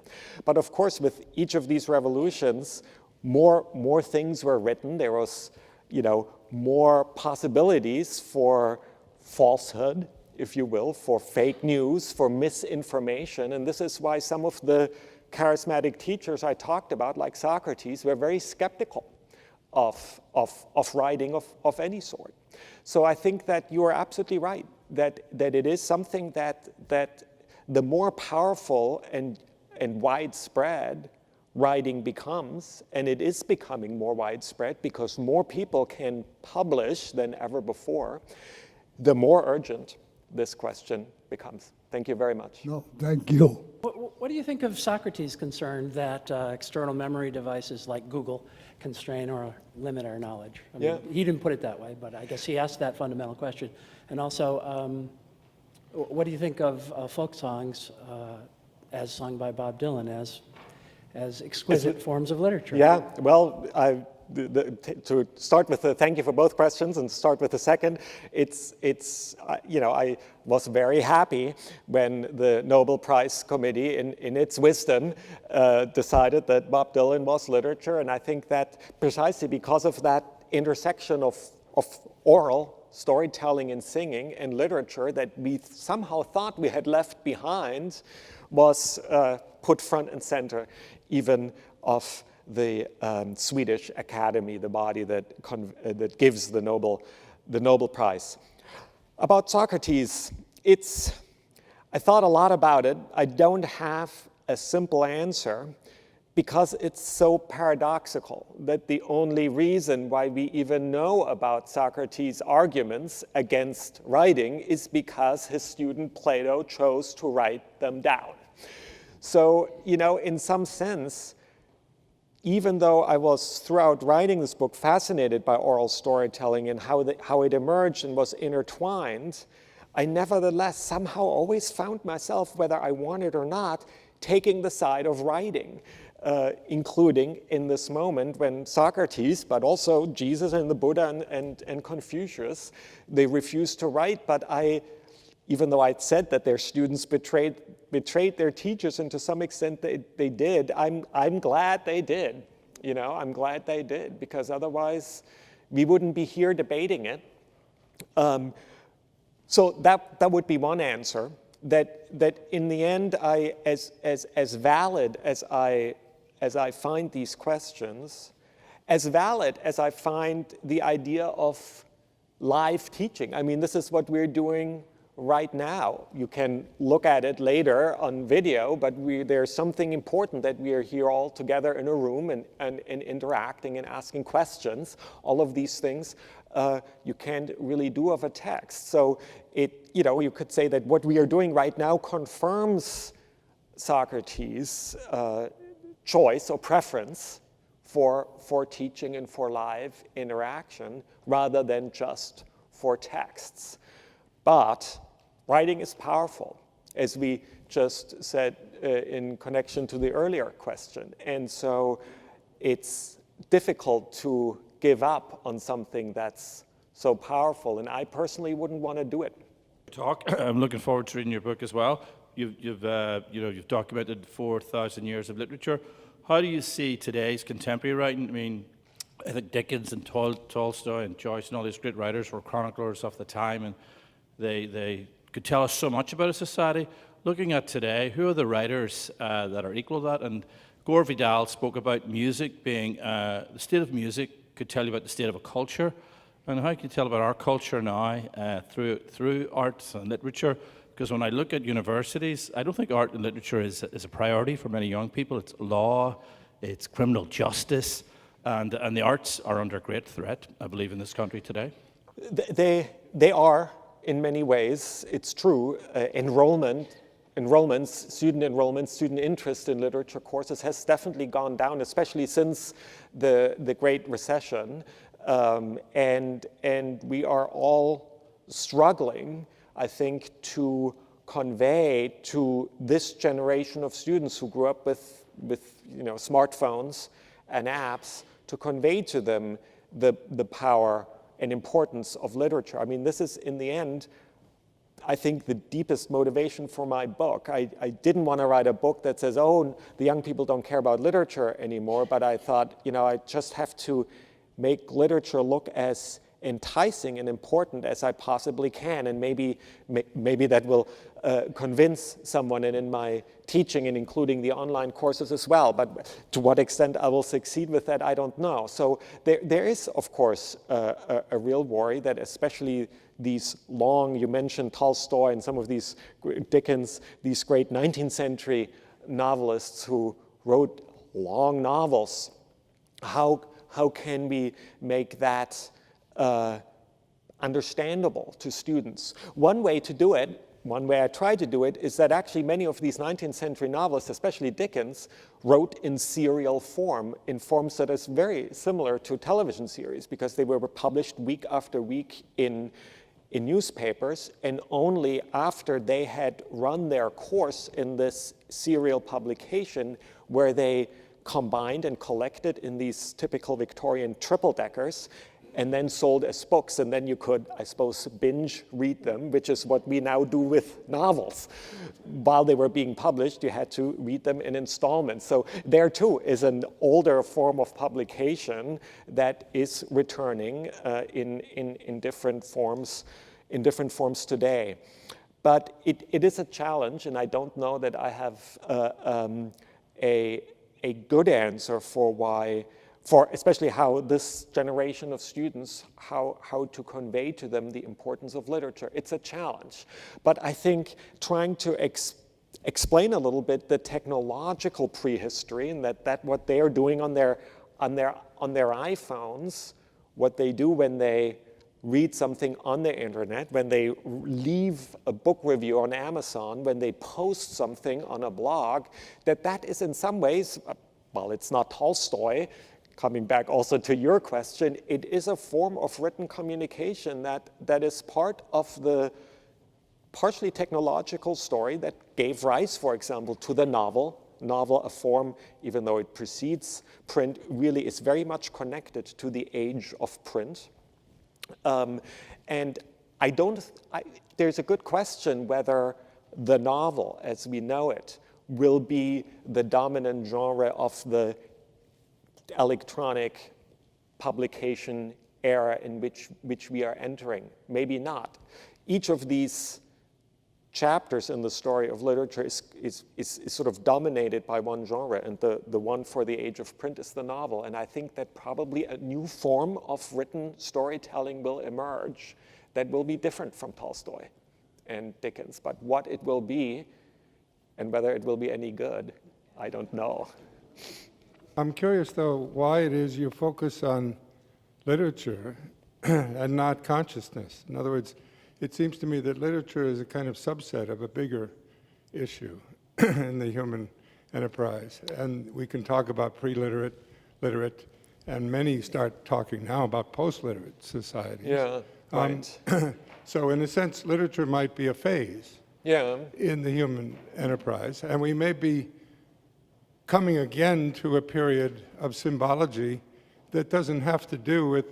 But of course, with each of these revolutions, more things were written. There was, more possibilities for falsehood, if you will, for fake news, for misinformation. And this is why some of the charismatic teachers I talked about, like Socrates, were very skeptical of writing of any sort. So I think that you are absolutely right, that it is something that the more powerful and widespread writing becomes, and it is becoming more widespread because more people can publish than ever before, the more urgent this question becomes. Thank you very much. No, thank you. What do you think of Socrates' concern that external memory devices like Google constrain or limit our knowledge? I mean, he didn't put it that way, but I guess he asked that fundamental question. And also, what do you think of folk songs as sung by Bob Dylan as exquisite forms of literature? Yeah, well, to start with thank you for both questions, and start with the second, I was very happy when the Nobel Prize Committee, in its wisdom, decided that Bob Dylan was literature, and I think that precisely because of that intersection of oral storytelling and singing and literature that we somehow thought we had left behind was put front and center even of the Swedish Academy, the body that gives the Nobel Prize. About Socrates, I thought a lot about it. I don't have a simple answer because it's so paradoxical that the only reason why we even know about Socrates' arguments against writing is because his student Plato chose to write them down. So, in some sense, even though I was, throughout writing this book, fascinated by oral storytelling and how it emerged and was intertwined, I nevertheless somehow always found myself, whether I wanted or not, taking the side of writing, including in this moment when Socrates, but also Jesus and the Buddha and Confucius, they refused to write, but even though I'd said that their students betrayed their teachers, and to some extent they did, I'm glad they did. I'm glad they did, because otherwise we wouldn't be here debating it. So that would be one answer. That in the end, as valid as I find these questions, as valid as I find the idea of live teaching. I mean, this is what we're doing right now. You can look at it later on video, but there's something important that we are here all together in a room and interacting and asking questions. All of these things you can't really do of a text. So you could say that what we are doing right now confirms Socrates' choice or preference for teaching and for live interaction rather than just for texts. But writing is powerful, as we just said in connection to the earlier question. And so it's difficult to give up on something that's so powerful, and I personally wouldn't want to do it. I'm looking forward to reading your book as well. You've documented 4,000 years of literature. How do you see today's contemporary writing? I mean, I think Dickens and Tolstoy and Joyce and all these great writers were chroniclers of the time, and they could tell us so much about a society. Looking at today, who are the writers that are equal to that? And Gore Vidal spoke about music being, the state of music could tell you about the state of a culture. And how can you tell about our culture now through arts and literature? Because when I look at universities, I don't think art and literature is a priority for many young people. It's law, it's criminal justice, and the arts are under great threat, I believe, in this country today. They are, in many ways. It's true. Student enrollment, student interest in literature courses has definitely gone down, especially since the Great Recession. And we are all struggling, I think, to convey to this generation of students who grew up with smartphones and apps, to convey to them the power and importance of literature. I mean, this is, in the end, I think, the deepest motivation for my book. I didn't want to write a book that says, oh, the young people don't care about literature anymore, but I thought, I just have to make literature look as enticing and important as I possibly can, and maybe that will convince someone, and in my teaching and including the online courses as well, but to what extent I will succeed with that, I don't know. So there is, of course, a real worry that especially these long, you mentioned Tolstoy and some of these Dickens, these great 19th century novelists who wrote long novels, how can we make that understandable to students? One way to do it, one way I try to do it, is that actually many of these 19th century novelists, especially Dickens, wrote in serial form, in forms that is very similar to television series, because they were published week after week in newspapers, and only after they had run their course in this serial publication, where they combined and collected in these typical Victorian triple-deckers, and then sold as books, and then you could, I suppose, binge read them, which is what we now do with novels. While they were being published, you had to read them in installments. So there too is an older form of publication that is returning in different forms today. But it is a challenge, and I don't know that I have a good answer for especially how this generation of students, how to convey to them the importance of literature. It's a challenge. But I think trying to explain a little bit the technological prehistory, and that what they are doing on their iPhones, what they do when they read something on the internet, when they leave a book review on Amazon, when they post something on a blog, that is in some ways, well, it's not Tolstoy. Coming back also to your question, it is a form of written communication that is part of the partially technological story that gave rise, for example, to the novel. Novel, a form, even though it precedes print, really is very much connected to the age of print. And there's a good question whether the novel, as we know it, will be the dominant genre of the electronic publication era in which we are entering. Maybe not. Each of these chapters in the story of literature is sort of dominated by one genre, and the one for the age of print is the novel. And I think that probably a new form of written storytelling will emerge that will be different from Tolstoy. and Dickens. But what it will be and whether it will be any good, I don't know. I'm curious, though, why it is you focus on literature and not consciousness. In other words, it seems to me that literature is a kind of subset of a bigger issue in the human enterprise. And we can talk about pre-literate, literate, and many start talking now about post-literate societies. Yeah, right. So in a sense, literature might be a phase in the human enterprise, and we may be coming again to a period of symbology that doesn't have to do with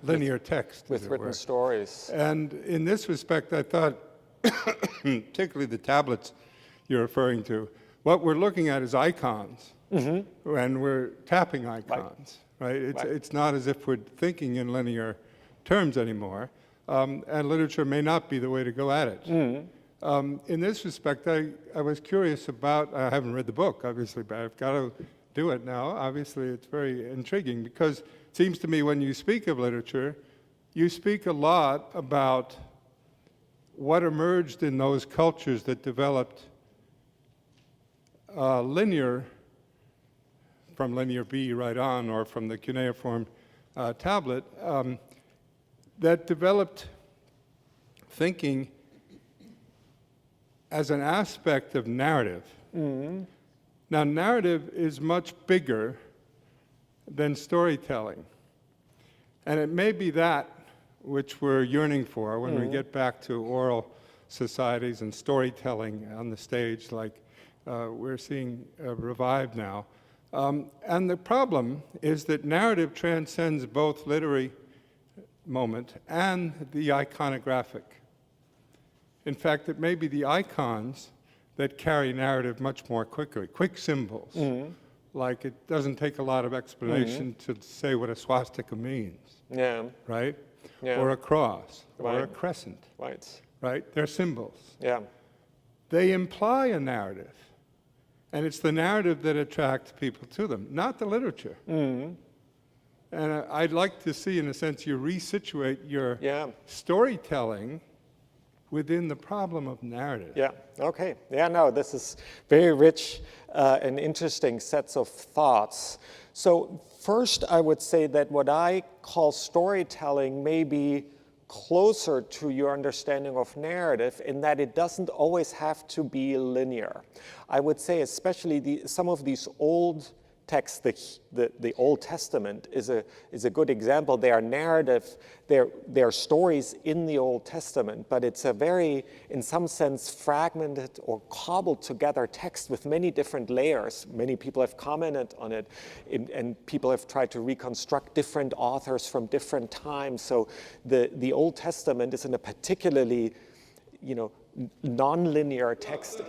linear text. With written stories. And in this respect, I thought, particularly the tablets you're referring to, what we're looking at is icons, and we're tapping icons, right? It's not as if we're thinking in linear terms anymore, and literature may not be the way to go at it. In this respect, I was curious about, I haven't read the book, obviously, but I've got to do it now. Obviously, it's very intriguing, because it seems to me when you speak of literature, you speak a lot about what emerged in those cultures that developed linear, from linear B right on, or from the cuneiform tablet, that developed thinking as an aspect of narrative. Now, narrative is much bigger than storytelling. And it may be that which we're yearning for when we get back to oral societies and storytelling on the stage like we're seeing revived now. And the problem is that narrative transcends both literary moment and the iconographic. In fact, it may be the icons that carry narrative much more quickly, quick symbols. Like it doesn't take a lot of explanation to say what a swastika means, right? Or a cross, or a crescent, right? They're symbols. They imply a narrative, and it's the narrative that attracts people to them, not the literature. And I'd like to see, in a sense, you resituate your storytelling within the problem of narrative. Okay. No, this is very rich and interesting sets of thoughts. So first, I would say that what I call storytelling may be closer to your understanding of narrative in that it doesn't always have to be linear. I would say especially some of these old texts, the Old Testament is a good example. They are narrative, they're stories in the Old Testament, but it's a very, in some sense, fragmented or cobbled together text with many different layers. Many people have commented on it, and people have tried to reconstruct different authors from different times. So the Old Testament is in a particularly, non-linear text.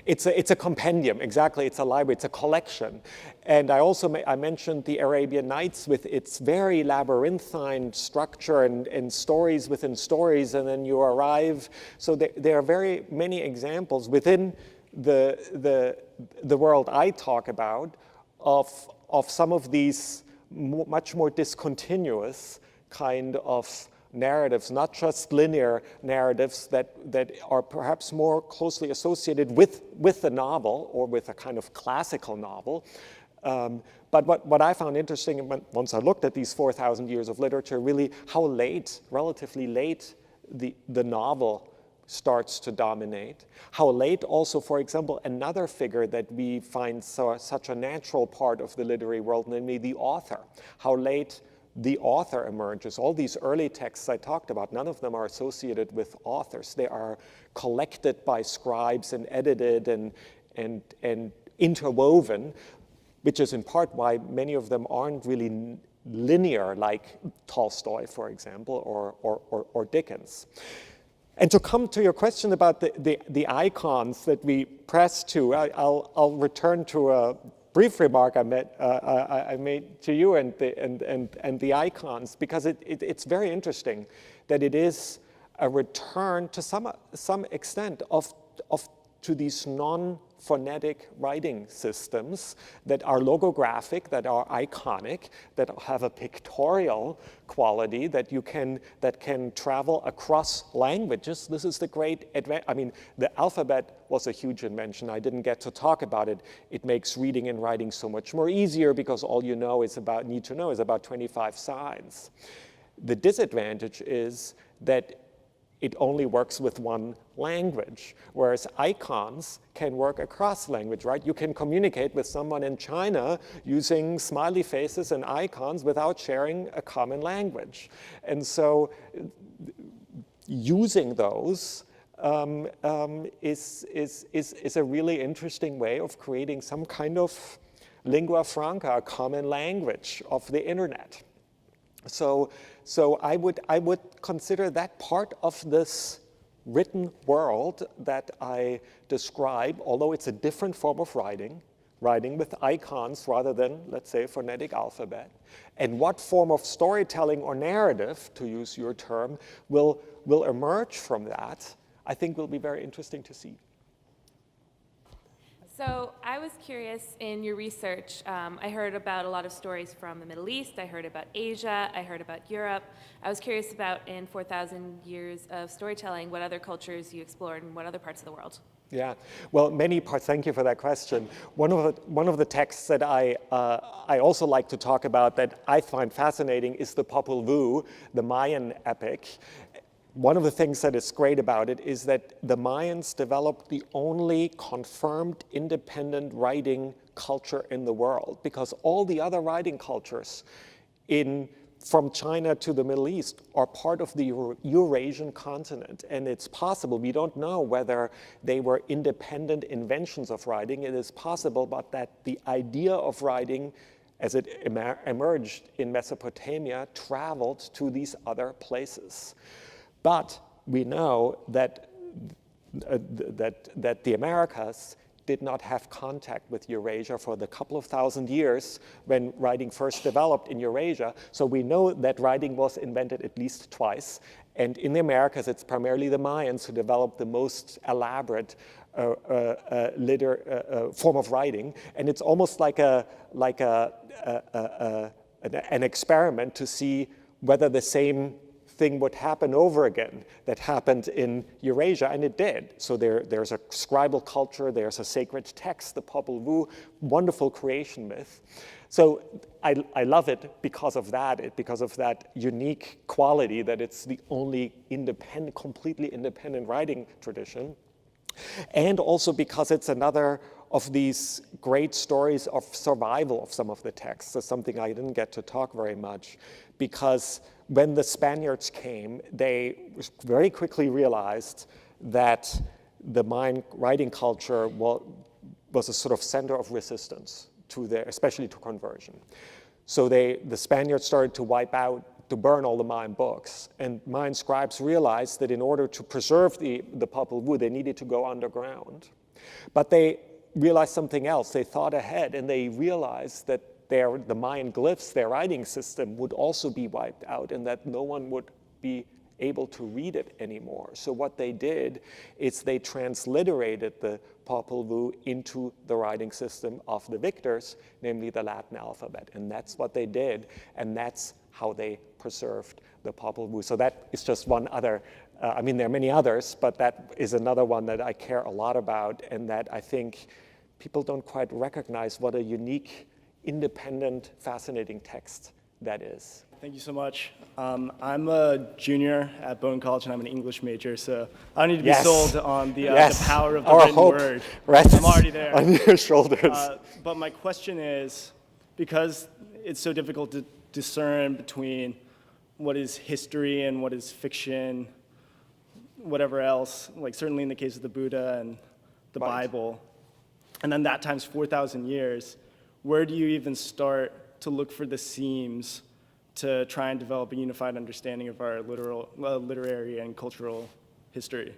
It's a compendium, exactly. It's a library, it's a collection. And I mentioned the Arabian Nights with its very labyrinthine structure and stories within stories, and then you arrive. So there are very many examples within the world I talk about of some of these much more discontinuous kind of narratives, not just linear narratives that are perhaps more closely associated with the novel or with a kind of classical novel. But what I found interesting once I looked at these 4,000 years of literature, really how late, relatively late, the novel starts to dominate. How late also, for example, another figure that we find such a natural part of the literary world, namely the author. How late the author emerges. All these early texts I talked about, none of them are associated with authors. They are collected by scribes and edited and interwoven, which is in part why many of them aren't really linear, like Tolstoy, for example, or Dickens. And to come to your question about the icons that we press to, I'll return to a brief remark I made to you and the icons, because it's very interesting that it is a return to some extent of to these non-phonetic writing systems that are logographic, that are iconic, that have a pictorial quality that can travel across languages. This is the great advantage. I mean, the alphabet was a huge invention. I didn't get to talk about it. It makes reading and writing so much more easier because all you need to know is about 25 signs. The disadvantage is that it only works with one language, whereas icons can work across language, right? You can communicate with someone in China using smiley faces and icons without sharing a common language. And so using those is a really interesting way of creating some kind of lingua franca, a common language of the internet. So I would consider that part of this written world that I describe, although it's a different form of writing with icons rather than, let's say, a phonetic alphabet. And what form of storytelling or narrative, to use your term, will emerge from that, I think will be very interesting to see. So I was curious, in your research, I heard about a lot of stories from the Middle East, I heard about Asia, I heard about Europe. I was curious about, in 4,000 years of storytelling, what other cultures you explored and what other parts of the world? Yeah, well, many parts. Thank you for that question. One of the texts that I also like to talk about that I find fascinating is the Popol Vuh, the Mayan epic. One of the things that is great about it is that the Mayans developed the only confirmed independent writing culture in the world, because all the other writing cultures from China to the Middle East are part of the Eurasian continent. And it's possible, we don't know whether they were independent inventions of writing. It is possible, but that the idea of writing as it emerged in Mesopotamia traveled to these other places. But we know that the Americas did not have contact with Eurasia for the couple of thousand years when writing first developed in Eurasia. So we know that writing was invented at least twice. And in the Americas, it's primarily the Mayans who developed the most elaborate form of writing. And it's almost like an experiment to see whether the same thing would happen over again that happened in Eurasia, and it did. So there's a scribal culture, there's a sacred text, the Popol Vuh, wonderful creation myth. So I love it because of that unique quality that it's the only completely independent writing tradition. And also because it's another of these great stories of survival of some of the texts. That's something I didn't get to talk very much, because when the Spaniards came, they very quickly realized that the Mayan writing culture was a sort of center of resistance especially to conversion. So the Spaniards started to burn all the Mayan books. And Mayan scribes realized that in order to preserve the Popol Vuh, they needed to go underground. But they realized something else. They thought ahead, and they realized that the Mayan glyphs, their writing system, would also be wiped out, and that no one would be able to read it anymore. So what they did is they transliterated the Popol Vuh into the writing system of the victors, namely the Latin alphabet. And that's what they did, and that's how they preserved the Popol Vuh. So that is just one other, I mean, there are many others, but that is another one that I care a lot about, and that I think people don't quite recognize what a unique, independent, fascinating text that is. Thank you so much. I'm a junior at Bowdoin College, and I'm an English major, so I don't need to be sold on the power of the written word. I'm already there. On your shoulders. But my question is, because it's so difficult to discern between what is history and what is fiction, whatever else, like certainly in the case of the Buddha and the Bible, and then that times 4,000 years, where do you even start to look for the seams to try and develop a unified understanding of our literary and cultural history?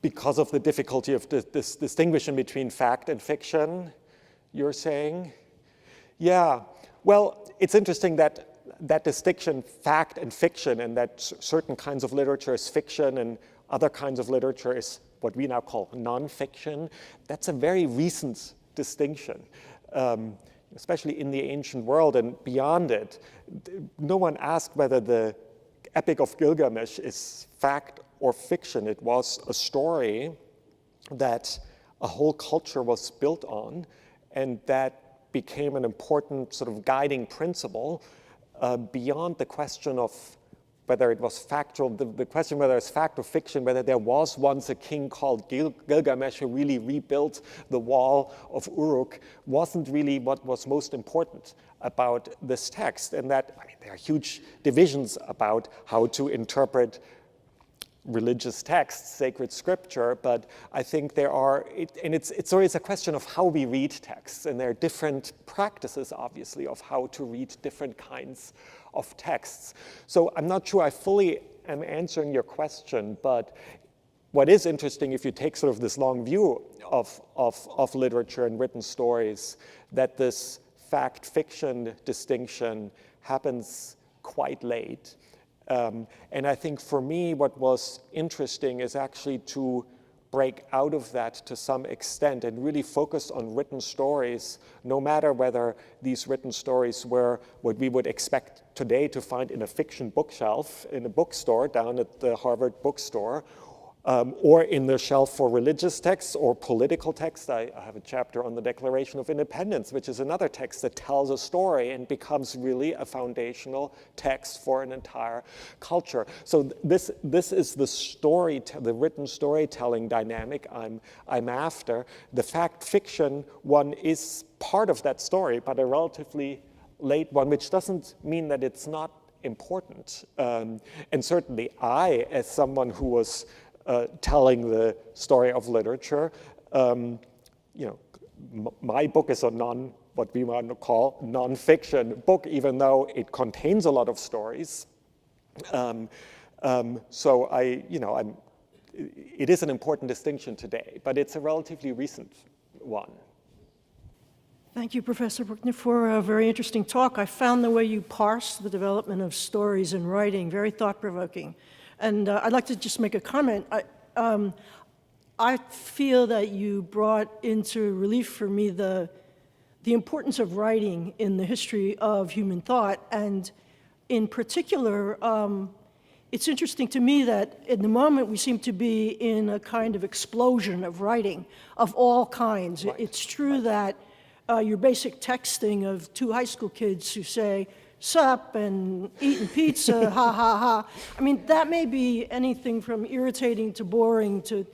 Because of the difficulty of this distinguishing between fact and fiction, you're saying? Yeah, well, it's interesting that distinction, fact and fiction, and that certain kinds of literature is fiction and other kinds of literature is what we now call nonfiction. That's a very recent distinction, especially in the ancient world and beyond it. No one asked whether the Epic of Gilgamesh is fact or fiction. It was a story that a whole culture was built on, and that became an important sort of guiding principle beyond the question of whether it was factual, the question whether it's fact or fiction, whether there was once a king called Gilgamesh who really rebuilt the wall of Uruk, wasn't really what was most important about this text. And that, I mean, there are huge divisions about how to interpret religious texts, sacred scripture, but I think there are, it's always a question of how we read texts, and there are different practices, obviously, of how to read different kinds of texts. So I'm not sure I fully am answering your question, but what is interesting, if you take sort of this long view of literature and written stories, that this fact-fiction distinction happens quite late. And I think for me, what was interesting is actually to break out of that to some extent and really focus on written stories, no matter whether these written stories were what we would expect today to find in a fiction bookshelf in a bookstore down at the Harvard bookstore, or in the shelf for religious texts or political texts. I have a chapter on the Declaration of Independence, which is another text that tells a story and becomes really a foundational text for an entire culture. So this is the written storytelling dynamic I'm after. The fact fiction one is part of that story, but a relatively late one, which doesn't mean that it's not important. And certainly I, as someone who was telling the story of literature, my book is what we want to call nonfiction book, even though it contains a lot of stories. So it is an important distinction today, but it's a relatively recent one. Thank you, Professor Bruckner, for a very interesting talk. I found the way you parse the development of stories in writing very thought-provoking. And I'd like to just make a comment. I feel that you brought into relief for me the importance of writing in the history of human thought. And in particular, it's interesting to me that in the moment we seem to be in a kind of explosion of writing of all kinds. Right. It's true that your basic texting of two high school kids who say, sup, and eating pizza, ha, ha, ha. I mean, that may be anything from irritating to boring to,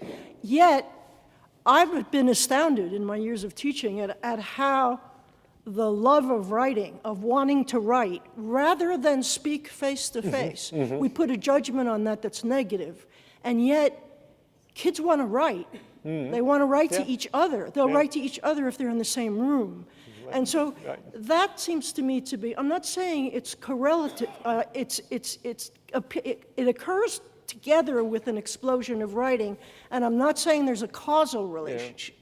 yet I've been astounded in my years of teaching at how the love of writing, of wanting to write, rather than speak face to face, we put a judgment on that that's negative, and yet kids want to write. They want to write to each other. They'll write to each other if they're in the same room. And so that seems to me to be, I'm not saying it's correlative, it occurs together with an explosion of writing, and I'm not saying there's a causal relationship,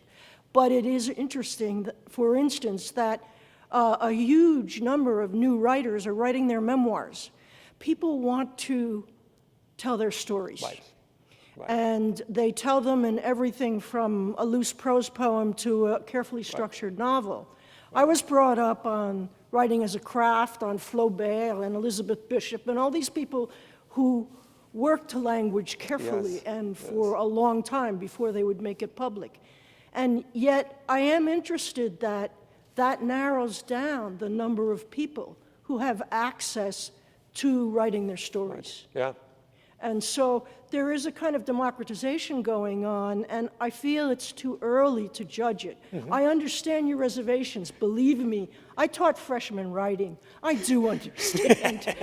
but it is interesting, that, for instance, that a huge number of new writers are writing their memoirs. People want to tell their stories. Right. And they tell them in everything from a loose prose poem to a carefully structured novel. I was brought up on writing as a craft, on Flaubert and Elizabeth Bishop, and all these people who worked to language carefully and for a long time before they would make it public. And yet, I am interested that that narrows down the number of people who have access to writing their stories. Yeah. And so there is a kind of democratization going on, and I feel it's too early to judge it. I understand your reservations. Believe me, I taught freshmen writing. I do understand.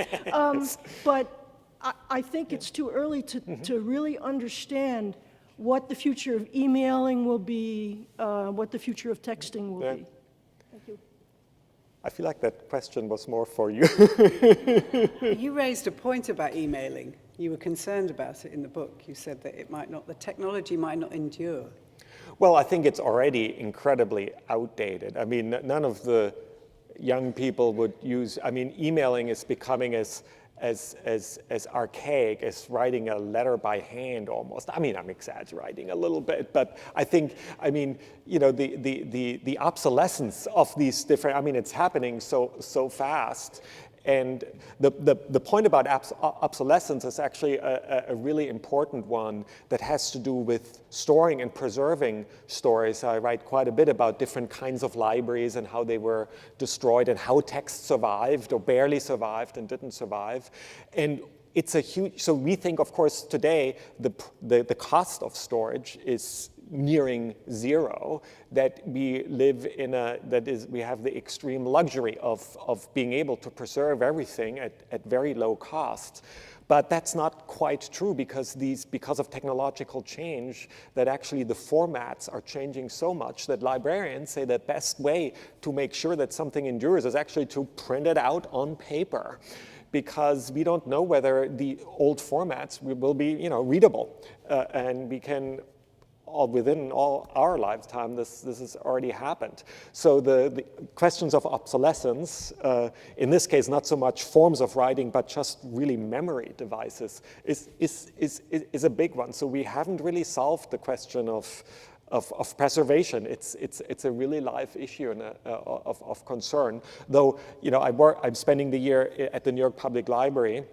But I think it's too early to really understand what the future of emailing will be, what the future of texting will be. Thank you. I feel like that question was more for you. You raised a point about emailing. You were concerned about it in the book. You said that the technology might not endure. Well, I think it's already incredibly outdated. I mean, none of the young people would use, emailing is becoming as as archaic as writing a letter by hand almost. I mean, I'm exaggerating a little bit, but I think, I mean, you know, the obsolescence of these different, I mean, it's happening so fast. And the point about obsolescence is actually a really important one that has to do with storing and preserving stories. I write quite a bit about different kinds of libraries and how they were destroyed and how texts survived or barely survived and didn't survive. And it's a huge, so we think, of course, today the cost of storage is nearing zero, that we live in we have the extreme luxury of being able to preserve everything at very low cost. But that's not quite true because of technological change, that actually the formats are changing so much that librarians say the best way to make sure that something endures is actually to print it out on paper, because we don't know whether the old formats will be, you know, readable, and we can within all our lifetime, this has already happened. So the questions of obsolescence, in this case, not so much forms of writing, but just really memory devices, is a big one. So we haven't really solved the question of preservation. It's a really live issue and of concern. Though, you know, I'm spending the year at the New York Public Library,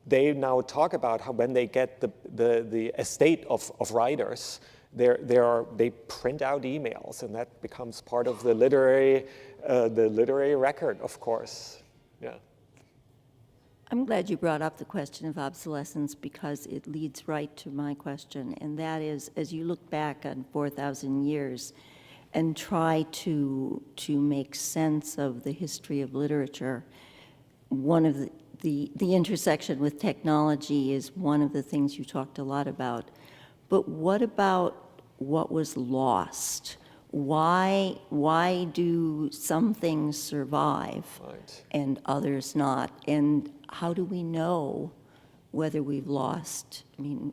they now talk about how when they get the estate of writers, they print out emails, and that becomes part of the literary record, of course. Yeah. I'm glad you brought up the question of obsolescence, because it leads right to my question, and that is, as you look back on 4,000 years and try to make sense of the history of literature, one of the intersection with technology is one of the things you talked a lot about. But what about what was lost? Why do some things survive and others not? And how do we know whether we've lost? I mean,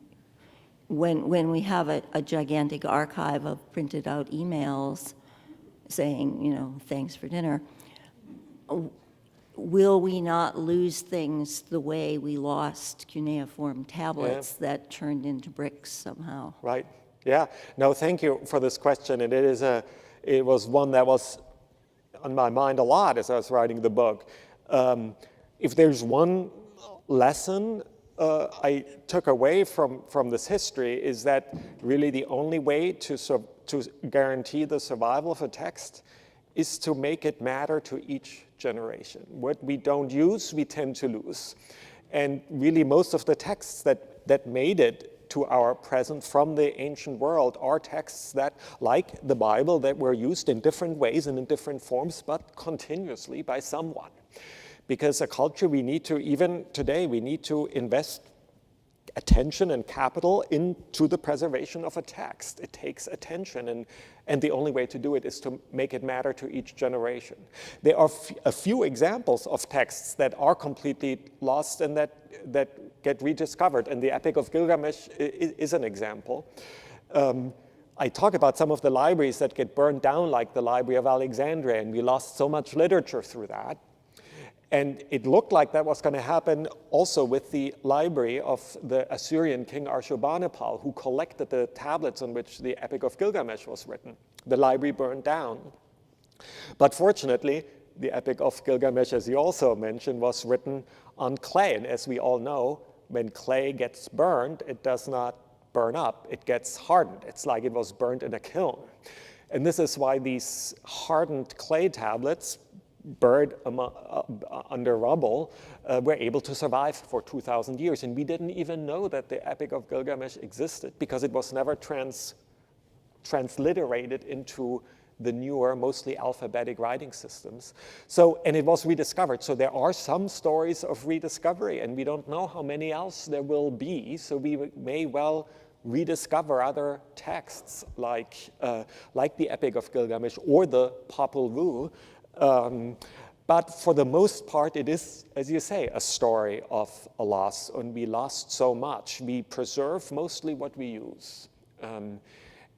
when we have a gigantic archive of printed out emails saying, you know, thanks for dinner, will we not lose things the way we lost cuneiform tablets that turned into bricks somehow? Right. Yeah. No, thank you for this question. And it was one that was on my mind a lot as I was writing the book. If there's one lesson I took away from this history, is that really the only way to guarantee the survival of a text is to make it matter to each generation. What we don't use, we tend to lose. And really most of the texts that made it to our present from the ancient world are texts that, like the Bible, that were used in different ways and in different forms, but continuously by someone. Because a culture, we need to, even today, we need to invest attention and capital into the preservation of a text. It takes attention, and the only way to do it is to make it matter to each generation. There are a few examples of texts that are completely lost and that get rediscovered, and the Epic of Gilgamesh is an example. I talk about some of the libraries that get burned down, like the Library of Alexandria, and we lost so much literature through that. And it looked like that was going to happen also with the library of the Assyrian king Ashurbanipal, who collected the tablets on which the Epic of Gilgamesh was written. The library burned down. But fortunately, the Epic of Gilgamesh, as you also mentioned, was written on clay. And as we all know, when clay gets burned, it does not burn up. It gets hardened. It's like it was burned in a kiln. And this is why these hardened clay tablets, buried under rubble, were able to survive for 2,000 years. And we didn't even know that the Epic of Gilgamesh existed because it was never transliterated into the newer, mostly alphabetic writing systems. So, and it was rediscovered. So there are some stories of rediscovery, and we don't know how many else there will be. So we may well rediscover other texts like the Epic of Gilgamesh or the Popol Vuh. But for the most part, it is, as you say, a story of a loss, and we lost so much. We preserve mostly what we use.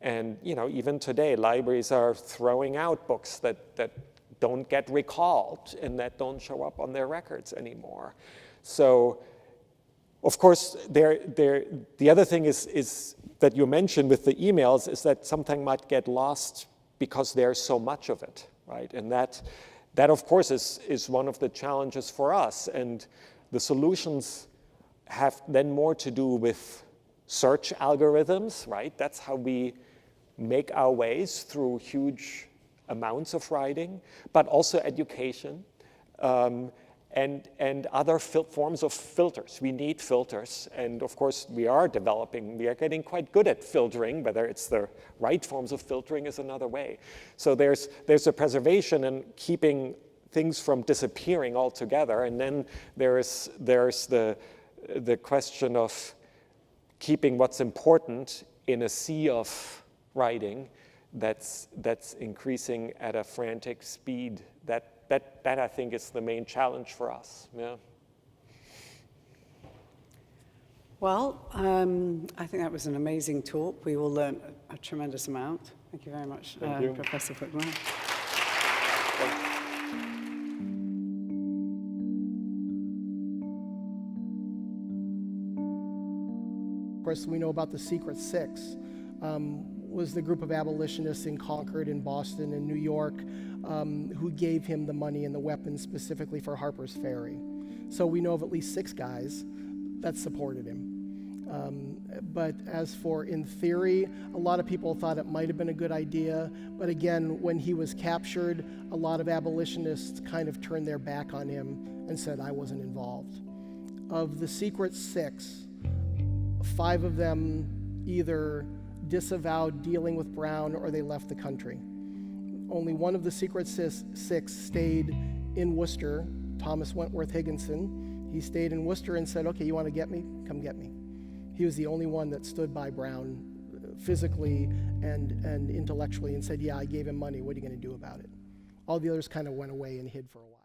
And, you know, even today, libraries are throwing out books that don't get recalled and that don't show up on their records anymore. So, of course, the other thing is that you mentioned with the emails is that something might get lost because there's so much of it, right? And that of course, is one of the challenges for us. And the solutions have then more to do with search algorithms, right? That's how we make our ways through huge amounts of writing, but also education and other forms of filters. We need filters, and of course we are getting quite good at filtering. Whether it's the right forms of filtering is another way. So there's a preservation and keeping things from disappearing altogether, and then there's the question of keeping what's important in a sea of writing that's increasing at a frantic speed. That I think is the main challenge for us. Yeah. Well, I think that was an amazing talk. We all learned a tremendous amount. Thank you very much, Professor Puckner. Of course, we know about the Secret Six. Was the group of abolitionists in Concord, in Boston, in New York, who gave him the money and the weapons specifically for Harper's Ferry. So we know of at least 6 guys that supported him. But as for in theory, a lot of people thought it might have been a good idea. But again, when he was captured, a lot of abolitionists kind of turned their back on him and said, I wasn't involved. Of the Secret Six, 5 of them either disavowed dealing with Brown or they left the country. Only one of the Secret Six stayed in Worcester, Thomas Wentworth Higginson. He stayed in Worcester and said, okay, you want to get me? Come get me. He was the only one that stood by Brown physically and intellectually and said, yeah, I gave him money. What are you going to do about it? All the others kind of went away and hid for a while.